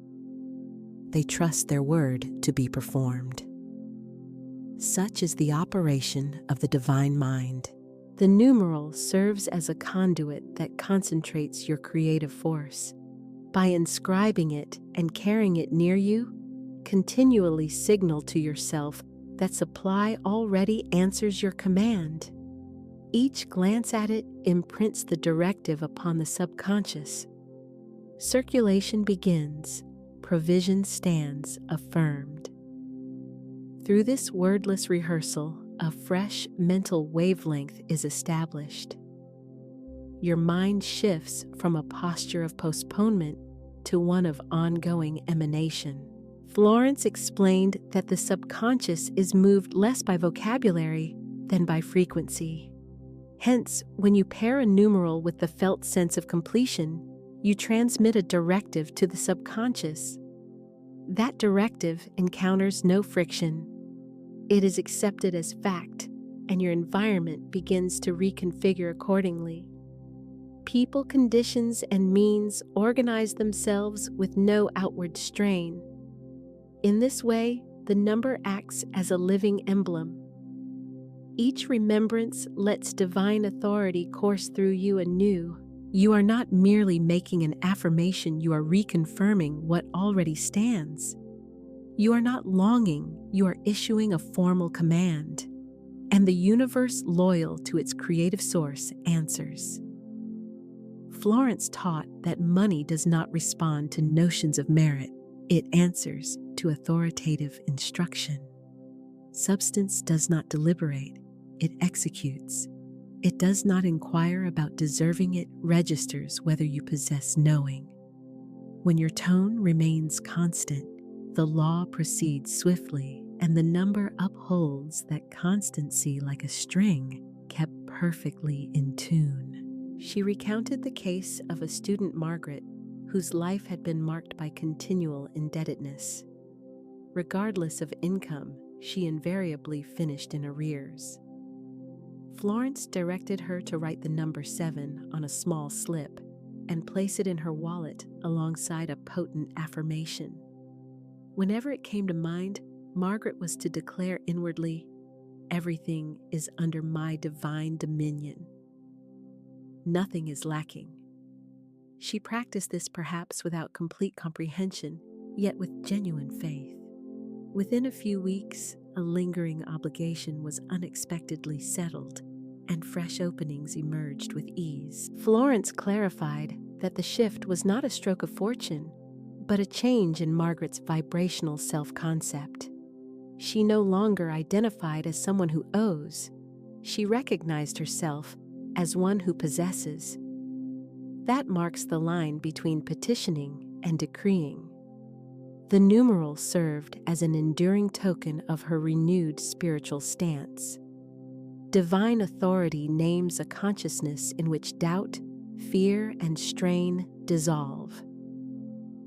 They trust their word to be performed. Such is the operation of the divine mind. The numeral serves as a conduit that concentrates your creative force. By inscribing it and carrying it near you, continually signal to yourself that supply already answers your command. Each glance at it imprints the directive upon the subconscious. Circulation begins, provision stands affirmed. Through this wordless rehearsal, a fresh mental wavelength is established. Your mind shifts from a posture of postponement to one of ongoing emanation. Florence explained that the subconscious is moved less by vocabulary than by frequency. Hence, when you pair a numeral with the felt sense of completion, you transmit a directive to the subconscious. That directive encounters no friction. It is accepted as fact, and your environment begins to reconfigure accordingly. People, conditions, and means organize themselves with no outward strain. In this way, the number acts as a living emblem. Each remembrance lets divine authority course through you anew. You are not merely making an affirmation, you are reconfirming what already stands. You are not longing, you are issuing a formal command. And the universe, loyal to its creative source, answers. Florence taught that money does not respond to notions of merit, it answers to authoritative instruction. Substance does not deliberate, it executes. It does not inquire about deserving, it registers whether you possess knowing. When your tone remains constant, the law proceeds swiftly, and the number upholds that constancy like a string kept perfectly in tune. She recounted the case of a student, Margaret, whose life had been marked by continual indebtedness. Regardless of income, she invariably finished in arrears. Florence directed her to write the number 7 on a small slip and place it in her wallet alongside a potent affirmation. Whenever it came to mind, Margaret was to declare inwardly, Everything is under my divine dominion. Nothing is lacking. She practiced this perhaps without complete comprehension, yet with genuine faith. Within a few weeks, a lingering obligation was unexpectedly settled, and fresh openings emerged with ease. Florence clarified that the shift was not a stroke of fortune, but a change in Margaret's vibrational self-concept. She no longer identified as someone who owes. She recognized herself as one who possesses. That marks the line between petitioning and decreeing. The numeral served as an enduring token of her renewed spiritual stance. Divine authority names a consciousness in which doubt, fear, and strain dissolve.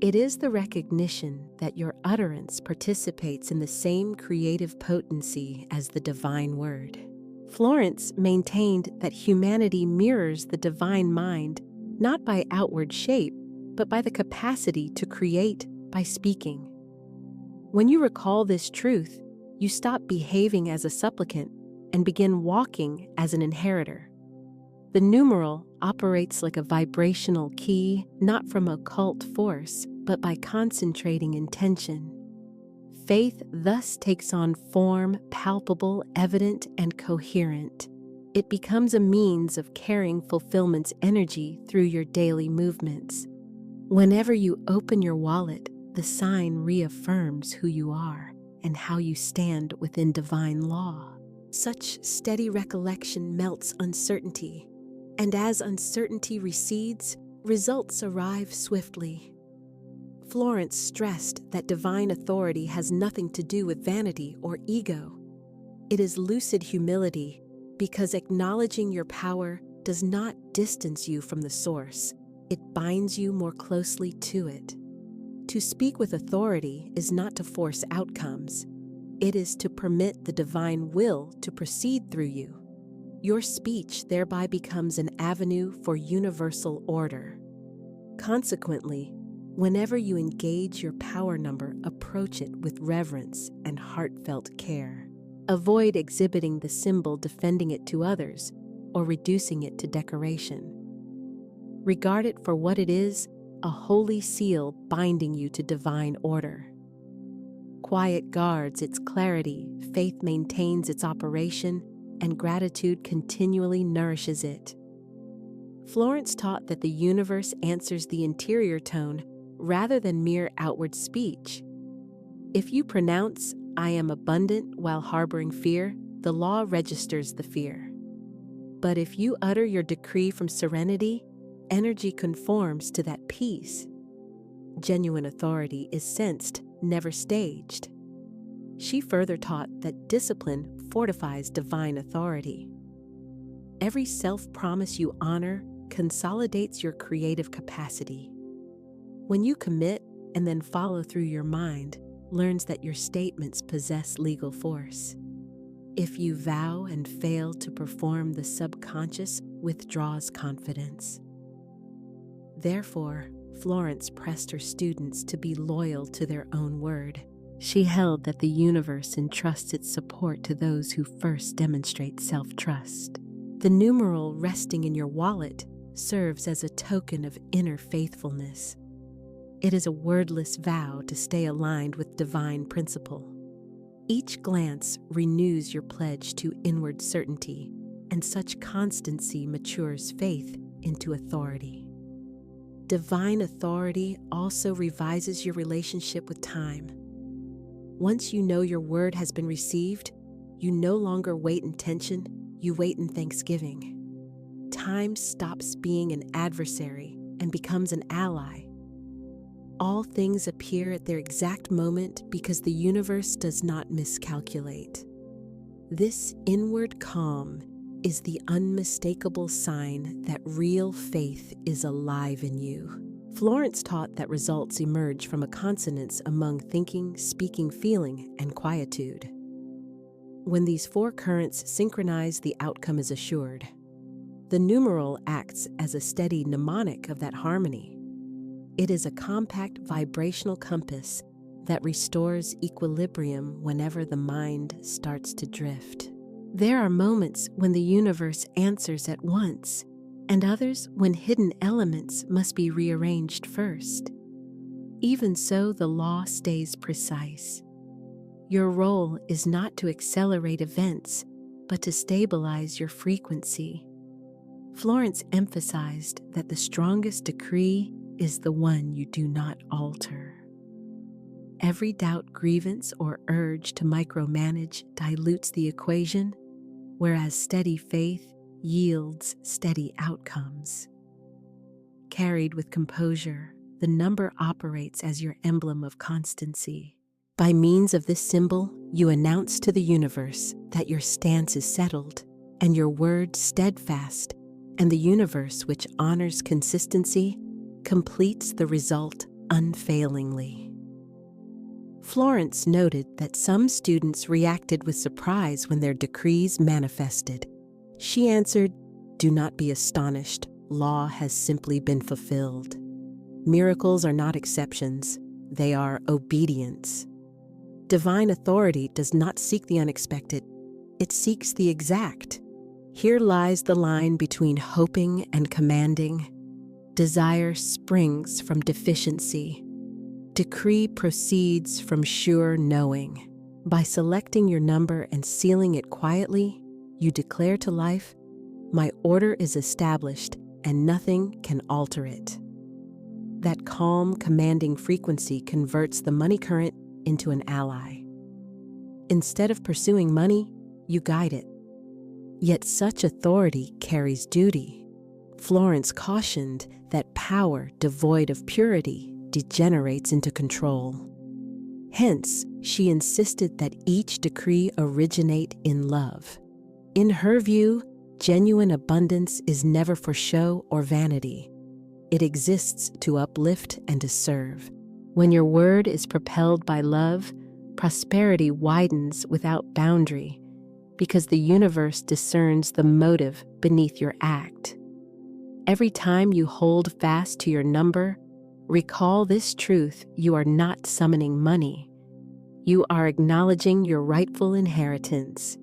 It is the recognition that your utterance participates in the same creative potency as the divine word. Florence maintained that humanity mirrors the divine mind not by outward shape, but by the capacity to create by speaking. When you recall this truth, you stop behaving as a supplicant and begin walking as an inheritor. The numeral operates like a vibrational key, not from occult force, but by concentrating intention. Faith thus takes on form, palpable, evident, and coherent. It becomes a means of carrying fulfillment's energy through your daily movements. Whenever you open your wallet, the sign reaffirms who you are and how you stand within divine law. Such steady recollection melts uncertainty, and as uncertainty recedes, results arrive swiftly. Florence stressed that divine authority has nothing to do with vanity or ego. It is lucid humility, because acknowledging your power does not distance you from the source. It binds you more closely to it. To speak with authority is not to force outcomes. It is to permit the divine will to proceed through you. Your speech thereby becomes an avenue for universal order. Consequently, whenever you engage your power number, approach it with reverence and heartfelt care. Avoid exhibiting the symbol defending it to others or reducing it to decoration. Regard it for what it is, a holy seal binding you to divine order. Quiet guards its clarity, faith maintains its operation, and gratitude continually nourishes it. Florence taught that the universe answers the interior tone rather than mere outward speech. If you pronounce, "I am abundant," while harboring fear, the law registers the fear. But if you utter your decree from serenity, energy conforms to that peace. Genuine authority is sensed, never staged. She further taught that discipline fortifies divine authority. Every self-promise you honor consolidates your creative capacity. When you commit and then follow through, your mind learns that your statements possess legal force. If you vow and fail to perform, the subconscious withdraws confidence. Therefore, Florence pressed her students to be loyal to their own word. She held that the universe entrusts its support to those who first demonstrate self-trust. The numeral resting in your wallet serves as a token of inner faithfulness. It is a wordless vow to stay aligned with divine principle. Each glance renews your pledge to inward certainty, and such constancy matures faith into authority. Divine authority also revises your relationship with time. Once you know your word has been received, you no longer wait in tension, you wait in thanksgiving. Time stops being an adversary and becomes an ally. All things appear at their exact moment because the universe does not miscalculate. This inward calm is the unmistakable sign that real faith is alive in you. Florence taught that results emerge from a consonance among thinking, speaking, feeling, and quietude. When these four currents synchronize, the outcome is assured. The numeral acts as a steady mnemonic of that harmony. It is a compact vibrational compass that restores equilibrium whenever the mind starts to drift. There are moments when the universe answers at once, and others when hidden elements must be rearranged first. Even so, the law stays precise. Your role is not to accelerate events, but to stabilize your frequency. Florence emphasized that the strongest decree is the one you do not alter. Every doubt, grievance, or urge to micromanage dilutes the equation, whereas steady faith yields steady outcomes. Carried with composure, the number operates as your emblem of constancy. By means of this symbol, you announce to the universe that your stance is settled and your word steadfast, and the universe, which honors consistency, completes the result unfailingly. Florence noted that some students reacted with surprise when their decrees manifested. She answered, "Do not be astonished. Law has simply been fulfilled. Miracles are not exceptions, they are obedience. Divine authority does not seek the unexpected, it seeks the exact. Here lies the line between hoping and commanding. Desire springs from deficiency. Decree proceeds from sure knowing. By selecting your number and sealing it quietly, you declare to life, 'My order is established and nothing can alter it.' That calm, commanding frequency converts the money current into an ally. Instead of pursuing money, you guide it. Yet such authority carries duty. Florence cautioned that power devoid of purity degenerates into control. Hence, she insisted that each decree originate in love. In her view, genuine abundance is never for show or vanity. It exists to uplift and to serve. When your word is propelled by love, prosperity widens without boundary, because the universe discerns the motive beneath your act. Every time you hold fast to your number, recall this truth: you are not summoning money. You are acknowledging your rightful inheritance.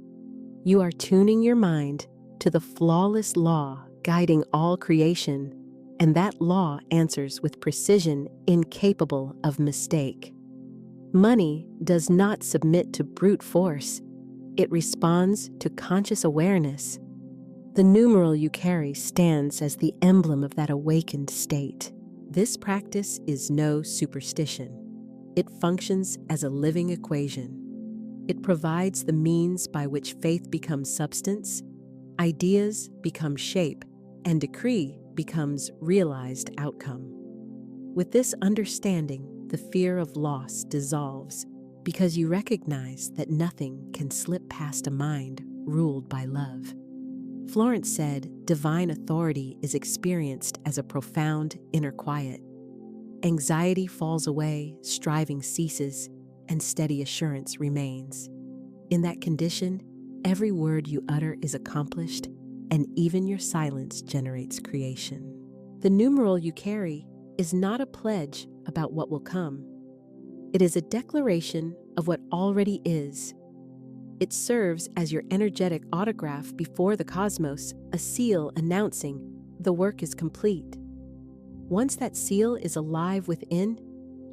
You are tuning your mind to the flawless law guiding all creation, and that law answers with precision incapable of mistake. Money does not submit to brute force. It responds to conscious awareness. The numeral you carry stands as the emblem of that awakened state. This practice is no superstition. It functions as a living equation. It provides the means by which faith becomes substance, ideas become shape, and decree becomes realized outcome. With this understanding, the fear of loss dissolves because you recognize that nothing can slip past a mind ruled by love. Florence said, "Divine authority is experienced as a profound inner quiet. Anxiety falls away, striving ceases, and steady assurance remains. In that condition, every word you utter is accomplished, and even your silence generates creation." The numeral you carry is not a pledge about what will come. It is a declaration of what already is. It serves as your energetic autograph before the cosmos, a seal announcing the work is complete. Once that seal is alive within,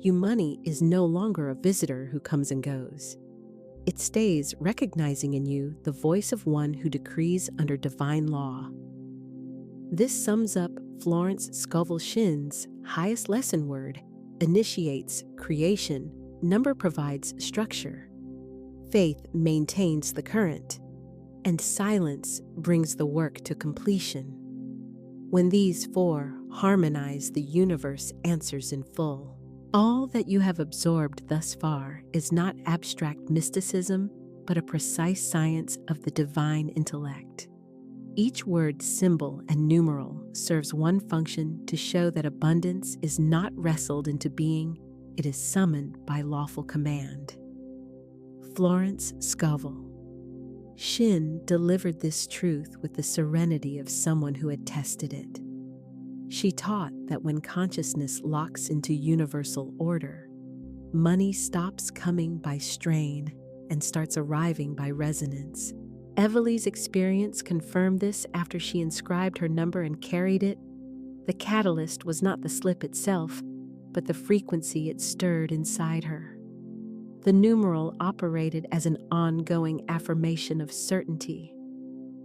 money is no longer a visitor who comes and goes. It stays, recognizing in you the voice of one who decrees under divine law. This sums up Florence Scovel Shinn's highest lesson word: initiates creation, number provides structure, faith maintains the current, and silence brings the work to completion. When these four harmonize, the universe answers in full. All that you have absorbed thus far is not abstract mysticism, but a precise science of the divine intellect. Each word, symbol, and numeral serves one function: to show that abundance is not wrestled into being, it is summoned by lawful command. Florence Scovel Shinn delivered this truth with the serenity of someone who had tested it. She taught that when consciousness locks into universal order, money stops coming by strain and starts arriving by resonance. Emily's experience confirmed this after she inscribed her number and carried it. The catalyst was not the slip itself, but the frequency it stirred inside her. The numeral operated as an ongoing affirmation of certainty.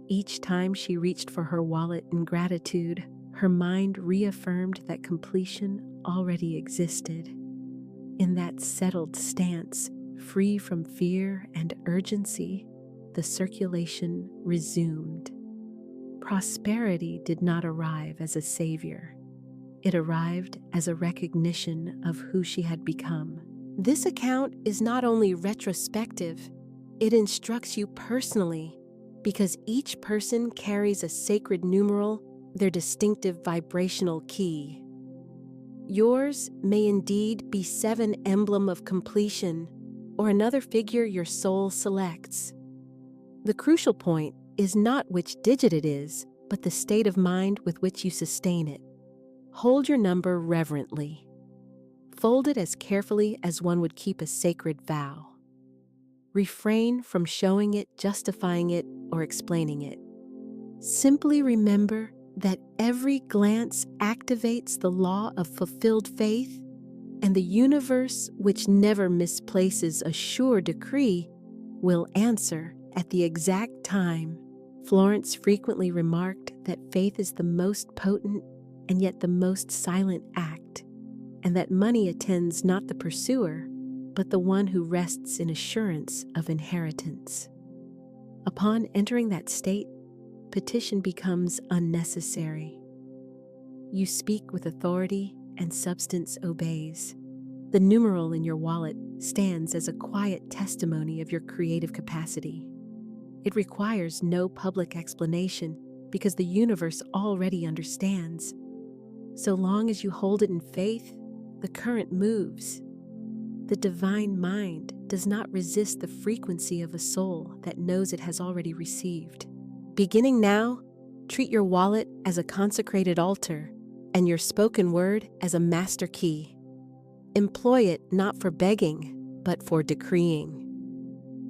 Each time she reached for her wallet in gratitude, her mind reaffirmed that completion already existed. In that settled stance, free from fear and urgency, the circulation resumed. Prosperity did not arrive as a savior. It arrived as a recognition of who she had become. This account is not only retrospective, it instructs you personally, because each person carries a sacred numeral, their distinctive vibrational key. Yours may indeed be 7 emblem of completion, or another figure your soul selects. The crucial point is not which digit it is, but the state of mind with which you sustain it. Hold your number reverently. Fold it as carefully as one would keep a sacred vow. Refrain from showing it, justifying it, or explaining it. Simply remember that every glance activates the law of fulfilled faith, and the universe, which never misplaces a sure decree, will answer at the exact time. Florence frequently remarked that faith is the most potent and yet the most silent act, and that money attends not the pursuer, but the one who rests in assurance of inheritance. Upon entering that state, petition becomes unnecessary. You speak with authority and substance obeys. The numeral in your wallet stands as a quiet testimony of your creative capacity. It requires no public explanation because the universe already understands. So long as you hold it in faith, the current moves. The divine mind does not resist the frequency of a soul that knows it has already received. Beginning now, treat your wallet as a consecrated altar and your spoken word as a master key. Employ it not for begging, but for decreeing.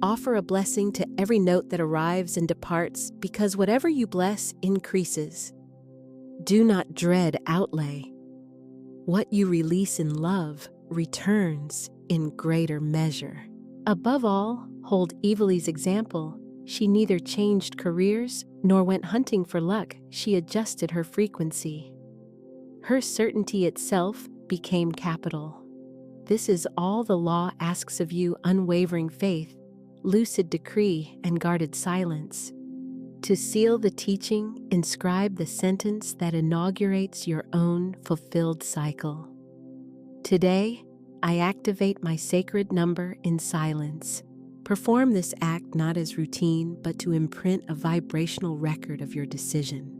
Offer a blessing to every note that arrives and departs, because whatever you bless increases. Do not dread outlay. What you release in love returns in greater measure. Above all, hold Emily's example. She neither changed careers nor went hunting for luck. She adjusted her frequency. Her certainty itself became capital. This is all the law asks of you: unwavering faith, lucid decree, and guarded silence. To seal the teaching, inscribe the sentence that inaugurates your own fulfilled cycle. Today, I activate my sacred number in silence. Perform this act not as routine, but to imprint a vibrational record of your decision.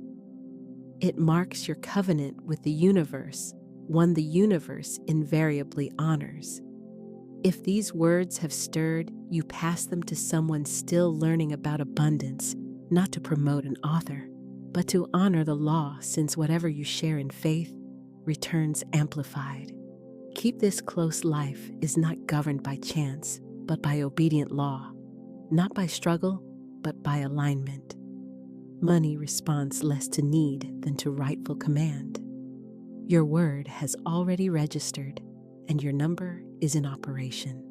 It marks your covenant with the universe, one the universe invariably honors. If these words have stirred, you pass them to someone still learning about abundance, not to promote an author, but to honor the law, since whatever you share in faith returns amplified. Keep this close life is not governed by chance, but by obedient law, not by struggle, but by alignment. Money responds less to need than to rightful command. Your word has already registered, and your number is in operation.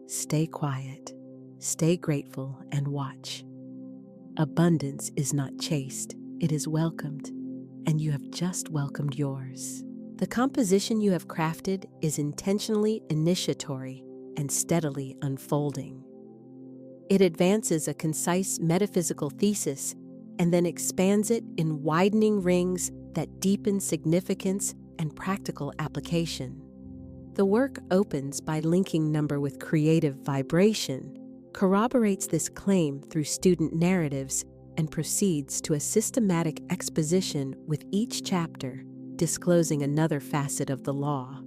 Stay quiet, stay grateful, and watch. Abundance is not chased, it is welcomed, and you have just welcomed yours. The composition you have crafted is intentionally initiatory and steadily unfolding. It advances a concise metaphysical thesis and then expands it in widening rings that deepen significance and practical application. The work opens by linking number with creative vibration, corroborates this claim through student narratives, and proceeds to a systematic exposition with each chapter, disclosing another facet of the law.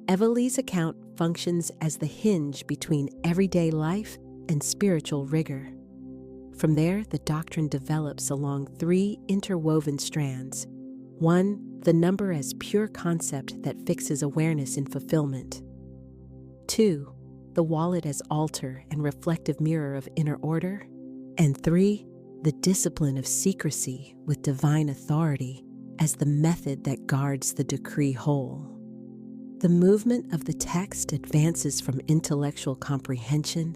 Emily's account functions as the hinge between everyday life and spiritual rigor. From there, the doctrine develops along 3 interwoven strands. 1, the number as pure concept that fixes awareness in fulfillment. 2, the wallet as altar and reflective mirror of inner order. And 3, the discipline of secrecy with divine authority as the method that guards the decree whole. The movement of the text advances from intellectual comprehension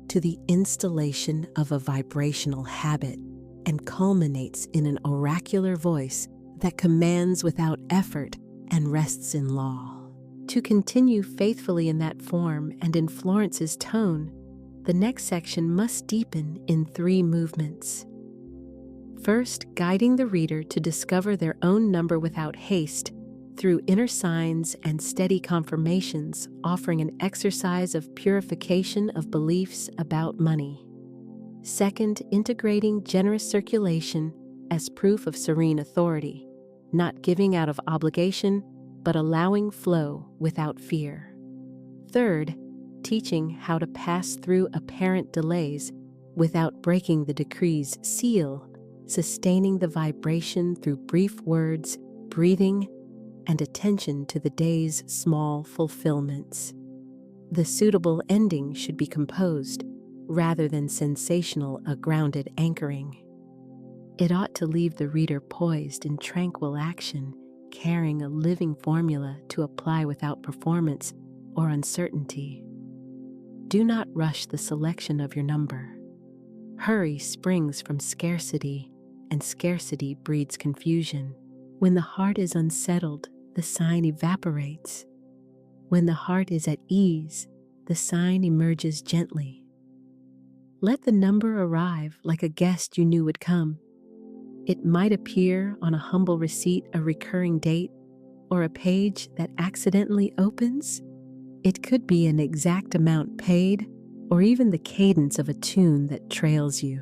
to the installation of a vibrational habit and culminates in an oracular voice that commands without effort and rests in law. To continue faithfully in that form and in Florence's tone, the next section must deepen in 3 movements. First, guiding the reader to discover their own number without haste through inner signs and steady confirmations, offering an exercise of purification of beliefs about money. Second, integrating generous circulation as proof of serene authority, not giving out of obligation, but allowing flow without fear. Third, teaching how to pass through apparent delays without breaking the decree's seal, sustaining the vibration through brief words, breathing, and attention to the day's small fulfillments. The suitable ending should be composed, rather than sensational, a grounded anchoring. It ought to leave the reader poised in tranquil action, carrying a living formula to apply without performance or uncertainty. Do not rush the selection of your number. Hurry springs from scarcity, and scarcity breeds confusion. When the heart is unsettled, the sign evaporates. When the heart is at ease, the sign emerges gently. Let the number arrive like a guest you knew would come. It might appear on a humble receipt, a recurring date, or a page that accidentally opens. It could be an exact amount paid, or even the cadence of a tune that trails you.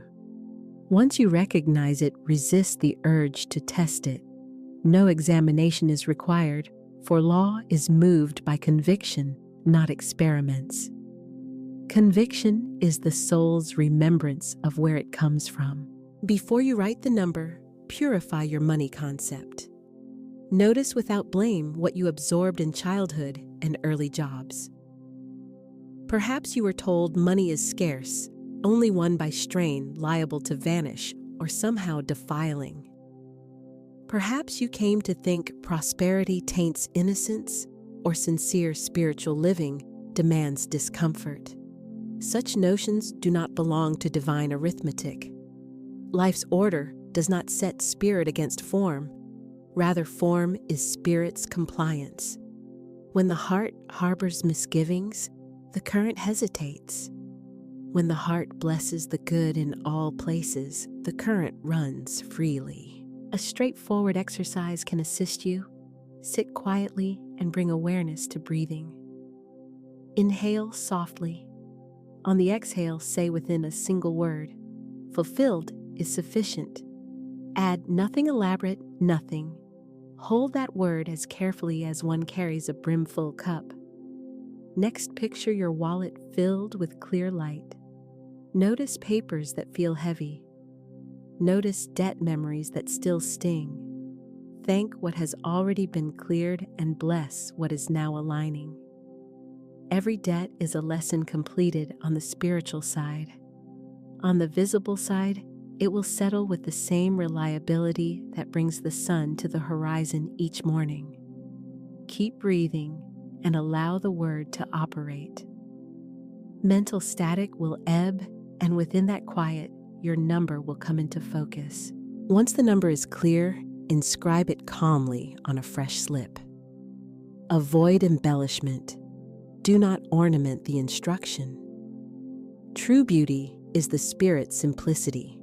Once you recognize it, resist the urge to test it. No examination is required, for law is moved by conviction, not experiments. Conviction is the soul's remembrance of where it comes from. Before you write the number, purify your money concept. Notice without blame what you absorbed in childhood and early jobs. Perhaps you were told money is scarce, only won by strain, liable to vanish, or somehow defiling. Perhaps you came to think prosperity taints innocence, or sincere spiritual living demands discomfort. Such notions do not belong to divine arithmetic. Life's order does not set spirit against form. Rather, form is spirit's compliance. When the heart harbors misgivings, the current hesitates. When the heart blesses the good in all places, the current runs freely. A straightforward exercise can assist you. Sit quietly and bring awareness to breathing. Inhale softly. On the exhale, say within a single word, "Fulfilled is sufficient." Add nothing elaborate, nothing. Hold that word as carefully as one carries a brimful cup. Next, picture your wallet filled with clear light. Notice papers that feel heavy. Notice debt memories that still sting. Thank what has already been cleared and bless what is now aligning. Every debt is a lesson completed on the spiritual side. On the visible side, it will settle with the same reliability that brings the sun to the horizon each morning. Keep breathing and allow the word to operate. Mental static will ebb, and within that quiet, your number will come into focus. Once the number is clear, inscribe it calmly on a fresh slip. Avoid embellishment. Do not ornament the instruction. True beauty is the spirit's simplicity.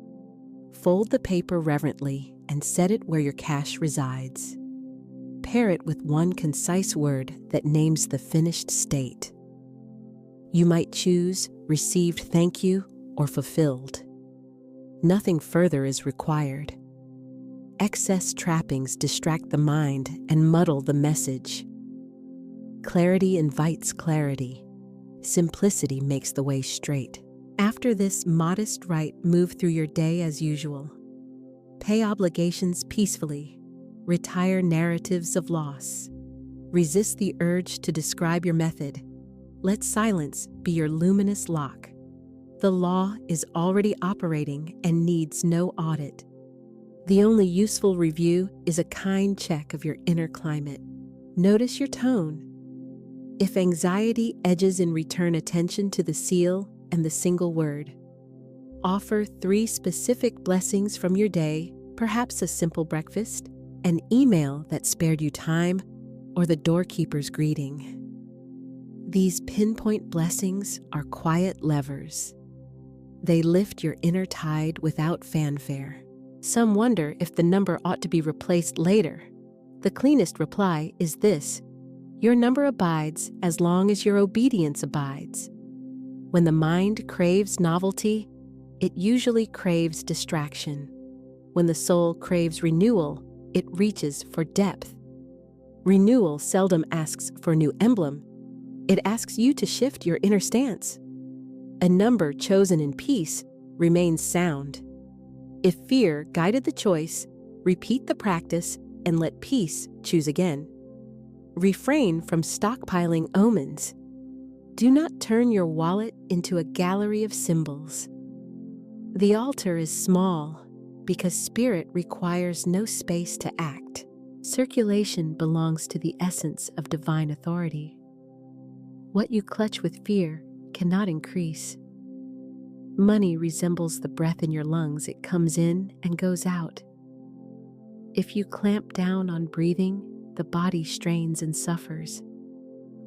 Fold the paper reverently and set it where your cash resides. Pair it with one concise word that names the finished state. You might choose received thank you or fulfilled. Nothing further is required. Excess trappings distract the mind and muddle the message. Clarity invites clarity. Simplicity makes the way straight. After this modest rite, move through your day as usual. Pay obligations peacefully. Retire narratives of loss. Resist the urge to describe your method. Let silence be your luminous lock. The law is already operating and needs no audit. The only useful review is a kind check of your inner climate. Notice your tone. If anxiety edges in, return attention to the seal and the single word. Offer 3 specific blessings from your day, perhaps a simple breakfast, an email that spared you time, or the doorkeeper's greeting. These pinpoint blessings are quiet levers. They lift your inner tide without fanfare. Some wonder if the number ought to be replaced later. The cleanest reply is this: your number abides as long as your obedience abides. When the mind craves novelty, it usually craves distraction. When the soul craves renewal, it reaches for depth. Renewal seldom asks for a new emblem. It asks you to shift your inner stance. A number chosen in peace remains sound. If fear guided the choice, repeat the practice and let peace choose again. Refrain from stockpiling omens. Do not turn your wallet into a gallery of symbols. The altar is small because spirit requires no space to act. Circulation belongs to the essence of divine authority. What you clutch with fear cannot increase. Money resembles the breath in your lungs. It comes in and goes out. If you clamp down on breathing, the body strains and suffers.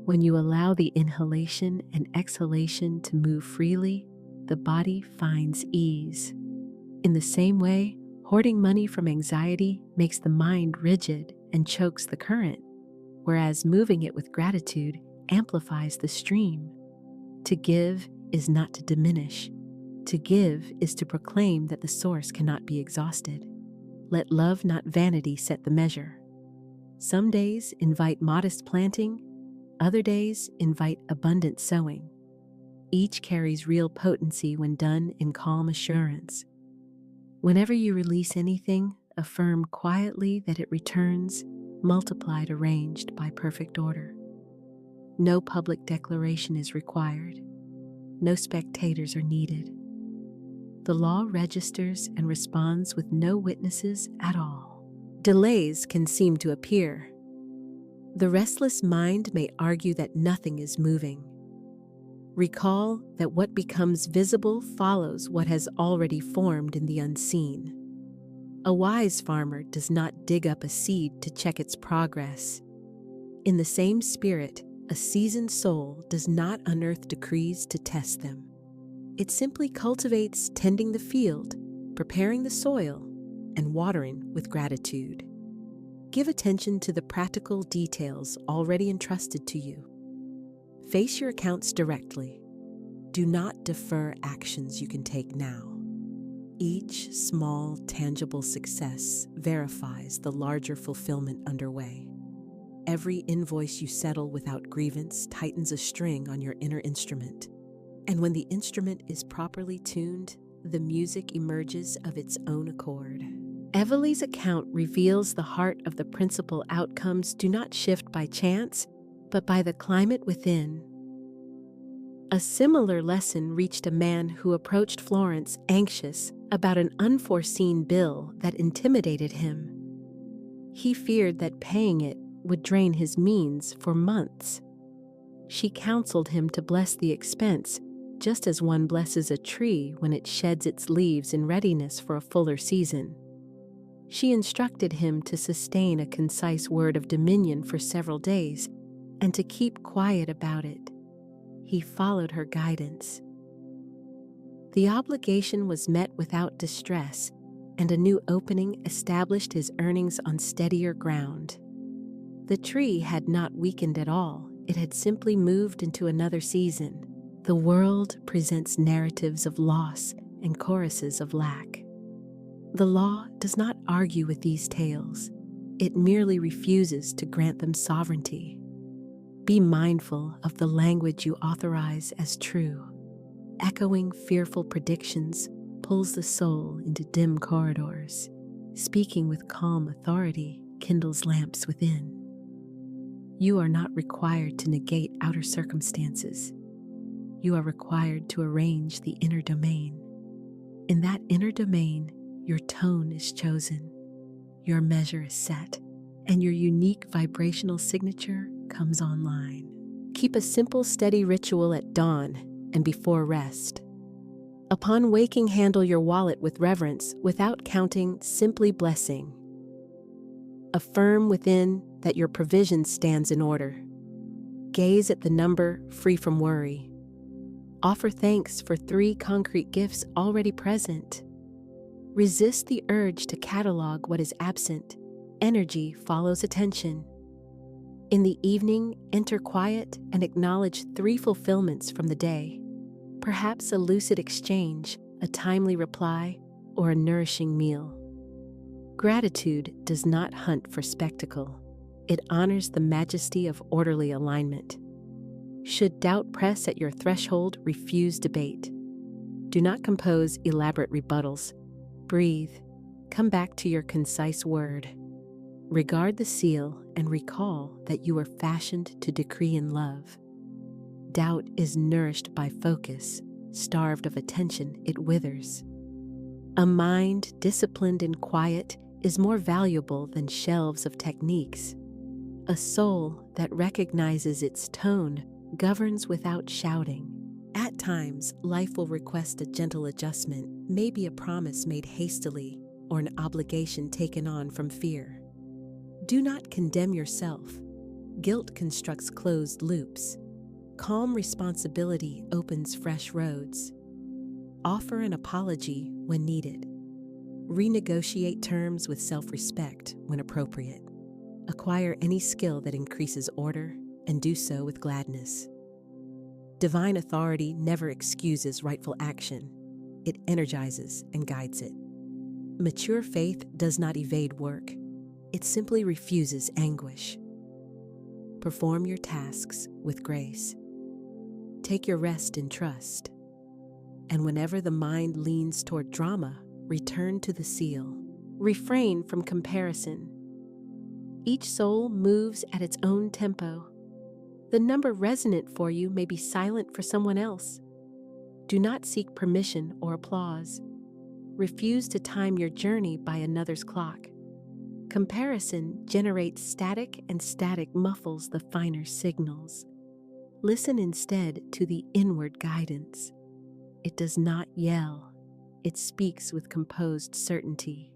When you allow the inhalation and exhalation to move freely, the body finds ease. In the same way, hoarding money from anxiety makes the mind rigid and chokes the current, whereas moving it with gratitude amplifies the stream. To give is not to diminish. To give is to proclaim that the source cannot be exhausted. Let love, not vanity, set the measure. Some days invite modest planting, other days invite abundant sowing. Each carries real potency when done in calm assurance. Whenever you release anything, affirm quietly that it returns, multiplied, arranged by perfect order. No public declaration is required. No spectators are needed. The law registers and responds with no witnesses at all. Delays can seem to appear. The restless mind may argue that nothing is moving. Recall that what becomes visible follows what has already formed in the unseen. A wise farmer does not dig up a seed to check its progress. In the same spirit, a seasoned soul does not unearth decrees to test them. It simply cultivates tending the field, preparing the soil, and watering with gratitude. Give attention to the practical details already entrusted to you. Face your accounts directly. Do not defer actions you can take now. Each small, tangible success verifies the larger fulfillment underway. Every invoice you settle without grievance tightens a string on your inner instrument. And when the instrument is properly tuned, the music emerges of its own accord. Evely's account reveals the heart of the principal outcomes do not shift by chance, but by the climate within. A similar lesson reached a man who approached Florence anxious about an unforeseen bill that intimidated him. He feared that paying it would drain his means for months. She counseled him to bless the expense, just as one blesses a tree when it sheds its leaves in readiness for a fuller season. She instructed him to sustain a concise word of dominion for several days and to keep quiet about it. He followed her guidance. The obligation was met without distress, and a new opening established his earnings on steadier ground. The tree had not weakened at all, it had simply moved into another season. The world presents narratives of loss and choruses of lack. The law does not argue with these tales. It merely refuses to grant them sovereignty. Be mindful of the language you authorize as true. Echoing fearful predictions pulls the soul into dim corridors. Speaking with calm authority kindles lamps within. You are not required to negate outer circumstances. you are required to arrange the inner domain. In that inner domain, your tone is chosen, your measure is set, and your unique vibrational signature comes online. Keep a simple, steady ritual at dawn and before rest. Upon waking, handle your wallet with reverence without counting, simply blessing. Affirm within that your provision stands in order. Gaze at the number, free from worry. Offer thanks for 3 concrete gifts already present. Resist the urge to catalog what is absent. Energy follows attention. In the evening, enter quiet and acknowledge 3 fulfillments from the day. Perhaps a lucid exchange, a timely reply, or a nourishing meal. Gratitude does not hunt for spectacle. It honors the majesty of orderly alignment. Should doubt press at your threshold, refuse debate. Do not compose elaborate rebuttals. Breathe. Come back to your concise word. Regard the seal and recall that you were fashioned to decree in love. Doubt is nourished by focus. Starved of attention, it withers. A mind disciplined and quiet is more valuable than shelves of techniques. A soul that recognizes its tone governs without shouting. At times, life will request a gentle adjustment, maybe a promise made hastily or an obligation taken on from fear. Do not condemn yourself. Guilt constructs closed loops. Calm responsibility opens fresh roads. Offer an apology when needed. Renegotiate terms with self-respect when appropriate. Acquire any skill that increases order and do so with gladness. Divine authority never excuses rightful action. It energizes and guides it. Mature faith does not evade work. It simply refuses anguish. Perform your tasks with grace. Take your rest in trust. And whenever the mind leans toward drama, return to the seal. Refrain from comparison. Each soul moves at its own tempo. The number resonant for you may be silent for someone else. Do not seek permission or applause. Refuse to time your journey by another's clock. Comparison generates static, and static muffles the finer signals. Listen instead to the inward guidance. It does not yell. It speaks with composed certainty.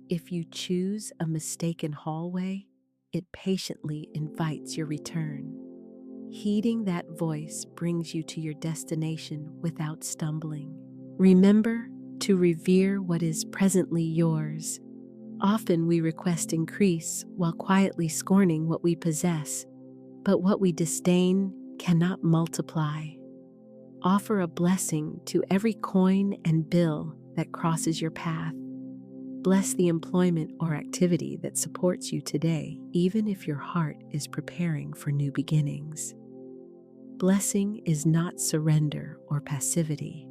If you choose a mistaken hallway, it patiently invites your return. Heeding that voice brings you to your destination without stumbling. Remember to revere what is presently yours. Often we request increase while quietly scorning what we possess, but what we disdain cannot multiply. Offer a blessing to every coin and bill that crosses your path. Bless the employment or activity that supports you today, even if your heart is preparing for new beginnings. Blessing is not surrender or passivity.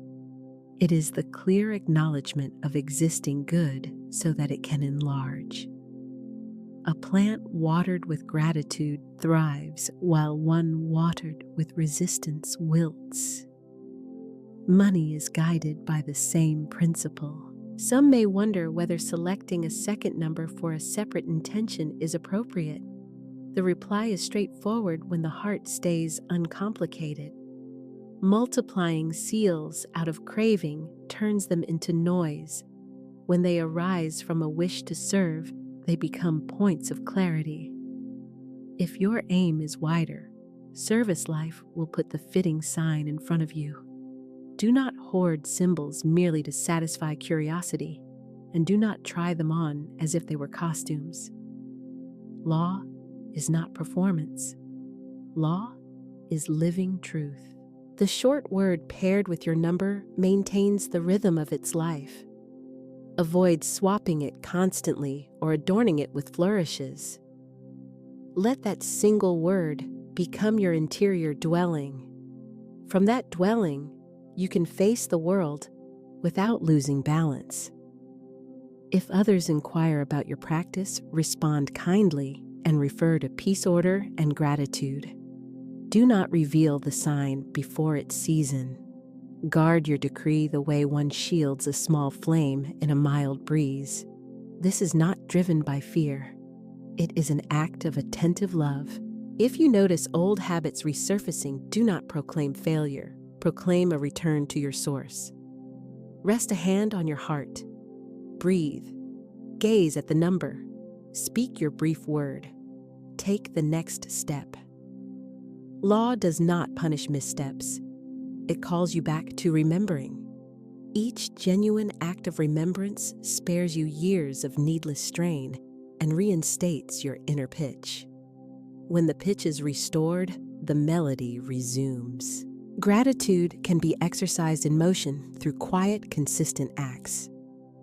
It is the clear acknowledgement of existing good so that it can enlarge. A plant watered with gratitude thrives, while one watered with resistance wilts. Money is guided by the same principle. Some may wonder whether selecting a second number for a separate intention is appropriate. The reply is straightforward when the heart stays uncomplicated. Multiplying seals out of craving turns them into noise. When they arise from a wish to serve, they become points of clarity. If your aim is wider, service life will put the fitting sign in front of you. Do not hoard symbols merely to satisfy curiosity, and do not try them on as if they were costumes. Law is not performance. Law is living truth. The short word paired with your number maintains the rhythm of its life. Avoid swapping it constantly or adorning it with flourishes. Let that single word become your interior dwelling. From that dwelling, you can face the world without losing balance. If others inquire about your practice, respond kindly and refer to peace, order, and gratitude. Do not reveal the sign before its season. Guard your decree the way one shields a small flame in a mild breeze. This is not driven by fear. It is an act of attentive love. If you notice old habits resurfacing, do not proclaim failure. Proclaim a return to your source. Rest a hand on your heart. Breathe. Gaze at the number. Speak your brief word. Take the next step. Law does not punish missteps. It calls you back to remembering. Each genuine act of remembrance spares you years of needless strain and reinstates your inner pitch. When the pitch is restored, the melody resumes. Gratitude can be exercised in motion through quiet, consistent acts.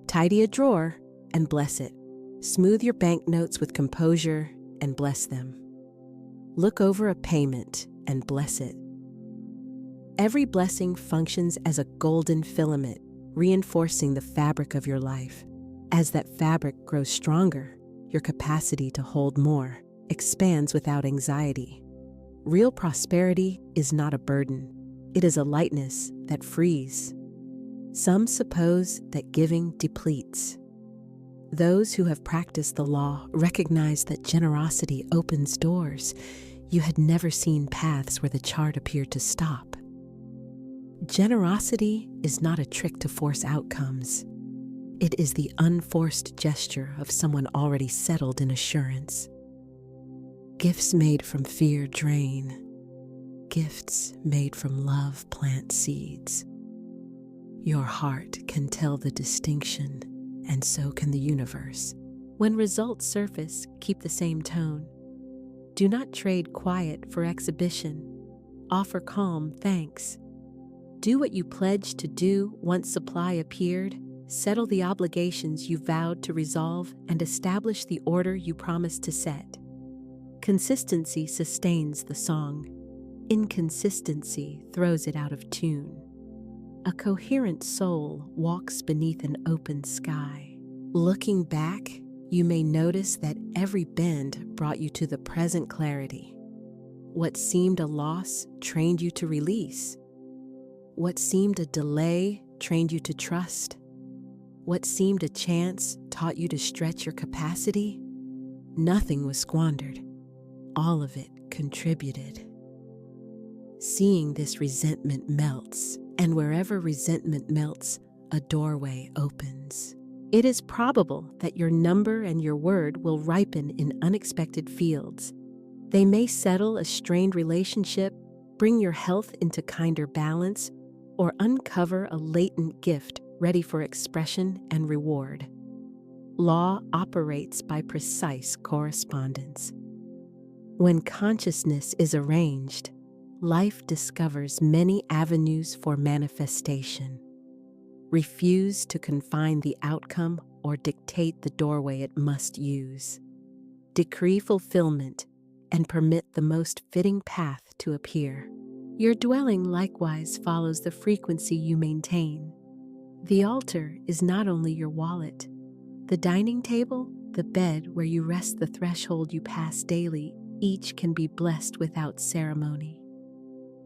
Tidy a drawer and bless it. Smooth your banknotes with composure and bless them. Look over a payment and bless it. Every blessing functions as a golden filament, reinforcing the fabric of your life. As that fabric grows stronger, your capacity to hold more expands without anxiety. Real prosperity is not a burden. It is a lightness that frees. Some suppose that giving depletes. Those who have practiced the law recognize that generosity opens doors. You had never seen paths where the chart appeared to stop. Generosity is not a trick to force outcomes. It is the unforced gesture of someone already settled in assurance. Gifts made from fear drain. Gifts made from love plant seeds. Your heart can tell the distinction, and so can the universe. When results surface, keep the same tone. Do not trade quiet for exhibition. Offer calm thanks. Do what you pledged to do once supply appeared. Settle the obligations you vowed to resolve and establish the order you promised to set. Consistency sustains the song. Inconsistency throws it out of tune. A coherent soul walks beneath an open sky. Looking back, you may notice that every bend brought you to the present clarity. What seemed a loss trained you to release. What seemed a delay trained you to trust. What seemed a chance taught you to stretch your capacity. Nothing was squandered. All of it contributed. Seeing this, resentment melts, and wherever resentment melts, a doorway opens. It is probable that your number and your word will ripen in unexpected fields. They may settle a strained relationship, bring your health into kinder balance, or uncover a latent gift ready for expression and reward. Law operates by precise correspondence. When consciousness is arranged, life discovers many avenues for manifestation. Refuse to confine the outcome or dictate the doorway it must use. Decree fulfillment and permit the most fitting path to appear. Your dwelling likewise follows the frequency you maintain. The altar is not only your wallet. The dining table, the bed where you rest, the threshold you pass daily, each can be blessed without ceremony.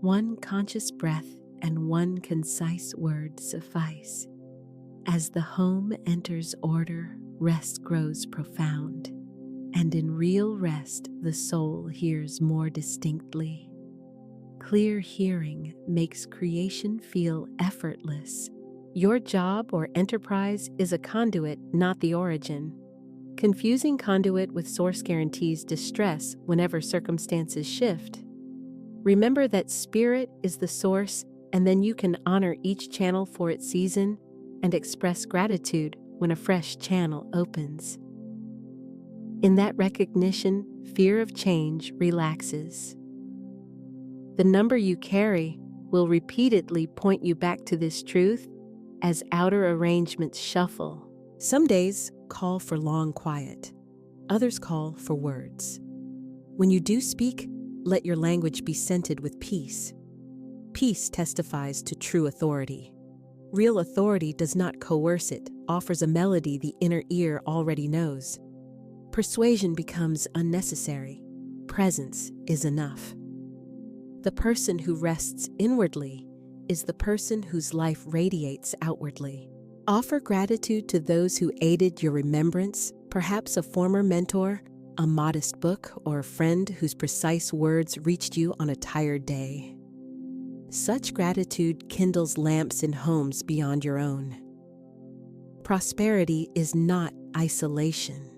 One conscious breath and one concise word suffice. As the home enters order, rest grows profound, and in real rest the soul hears more distinctly. Clear hearing makes creation feel effortless. Your job or enterprise is a conduit, not the origin. Confusing conduit with source guarantees distress whenever circumstances shift. Remember that spirit is the source, and then you can honor each channel for its season and express gratitude when a fresh channel opens. In that recognition, fear of change relaxes. The number you carry will repeatedly point you back to this truth as outer arrangements shuffle. Some days call for long quiet. Others call for words. When you do speak, let your language be scented with peace. Peace testifies to true authority. Real authority does not coerce, it offers a melody the inner ear already knows. Persuasion becomes unnecessary. Presence is enough. The person who rests inwardly is the person whose life radiates outwardly. Offer gratitude to those who aided your remembrance, perhaps a former mentor, a modest book, or a friend whose precise words reached you on a tired day. Such gratitude kindles lamps in homes beyond your own. Prosperity is not isolation.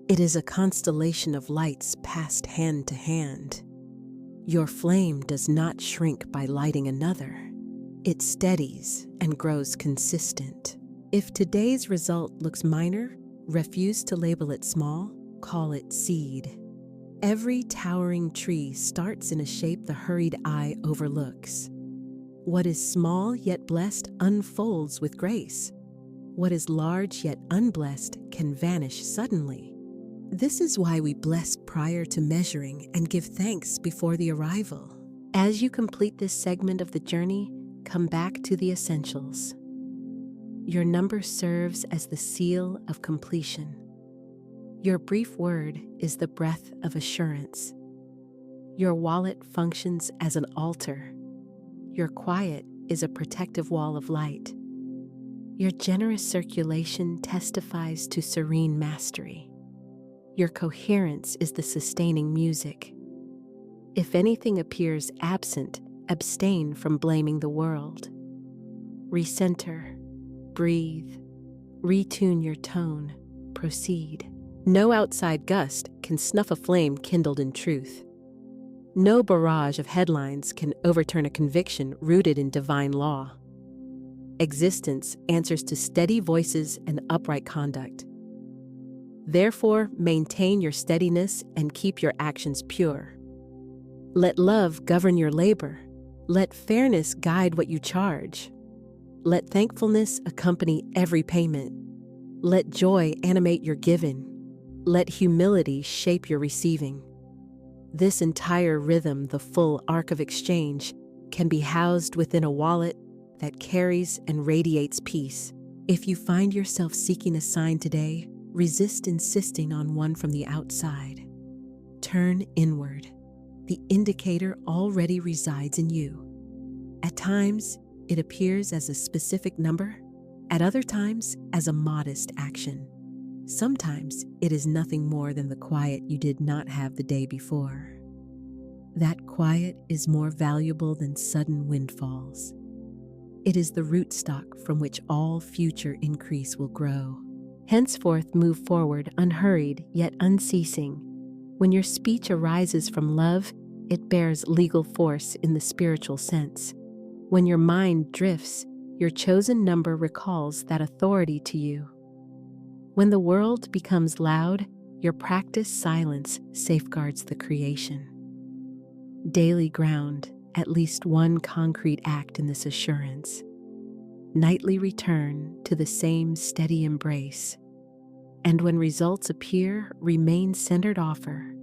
It is a constellation of lights passed hand to hand. Your flame does not shrink by lighting another. It steadies and grows consistent. If today's result looks minor, refuse to label it small, call it seed. Every towering tree starts in a shape the hurried eye overlooks. What is small yet blessed unfolds with grace. What is large yet unblessed can vanish suddenly. This is why we bless prior to measuring and give thanks before the arrival. As you complete this segment of the journey, come back to the essentials. Your number serves as the seal of completion. Your brief word is the breath of assurance. Your wallet functions as an altar. Your quiet is a protective wall of light. Your generous circulation testifies to serene mastery. Your coherence is the sustaining music. If anything appears absent, abstain from blaming the world. Recenter, breathe, retune your tone, proceed. No outside gust can snuff a flame kindled in truth. No barrage of headlines can overturn a conviction rooted in divine law. Existence answers to steady voices and upright conduct. Therefore, maintain your steadiness and keep your actions pure. Let love govern your labor. Let fairness guide what you charge. Let thankfulness accompany every payment. Let joy animate your giving. Let humility shape your receiving. This entire rhythm, the full arc of exchange, can be housed within a wallet that carries and radiates peace. If you find yourself seeking a sign today, resist insisting on one from the outside. Turn inward. The indicator already resides in you. At times, it appears as a specific number. At other times, as a modest action. Sometimes, it is nothing more than the quiet you did not have the day before. That quiet is more valuable than sudden windfalls. It is the rootstock from which all future increase will grow. Henceforth, move forward, unhurried yet unceasing. When your speech arises from love, it bears legal force in the spiritual sense. When your mind drifts, your chosen number recalls that authority to you. When the world becomes loud, your practiced silence safeguards the creation. Daily ground at least one concrete act in this assurance. Nightly return to the same steady embrace. And when results appear, remain centered offer.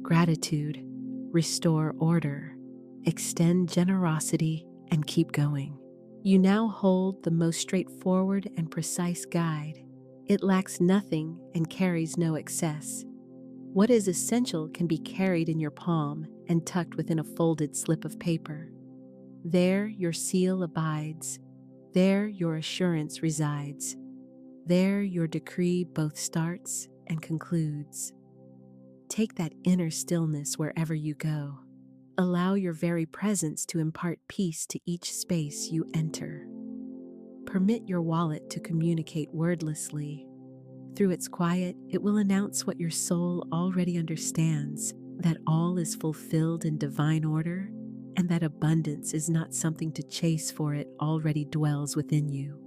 Gratitude, restore order, extend generosity, and keep going. You now hold the most straightforward and precise guide. It lacks nothing and carries no excess. What is essential can be carried in your palm and tucked within a folded slip of paper. There your seal abides. There your assurance resides. There your decree both starts and concludes. Take that inner stillness wherever you go. Allow your very presence to impart peace to each space you enter. Permit your wallet to communicate wordlessly. Through its quiet, it will announce what your soul already understands, that all is fulfilled in divine order, and that abundance is not something to chase, for it already dwells within you.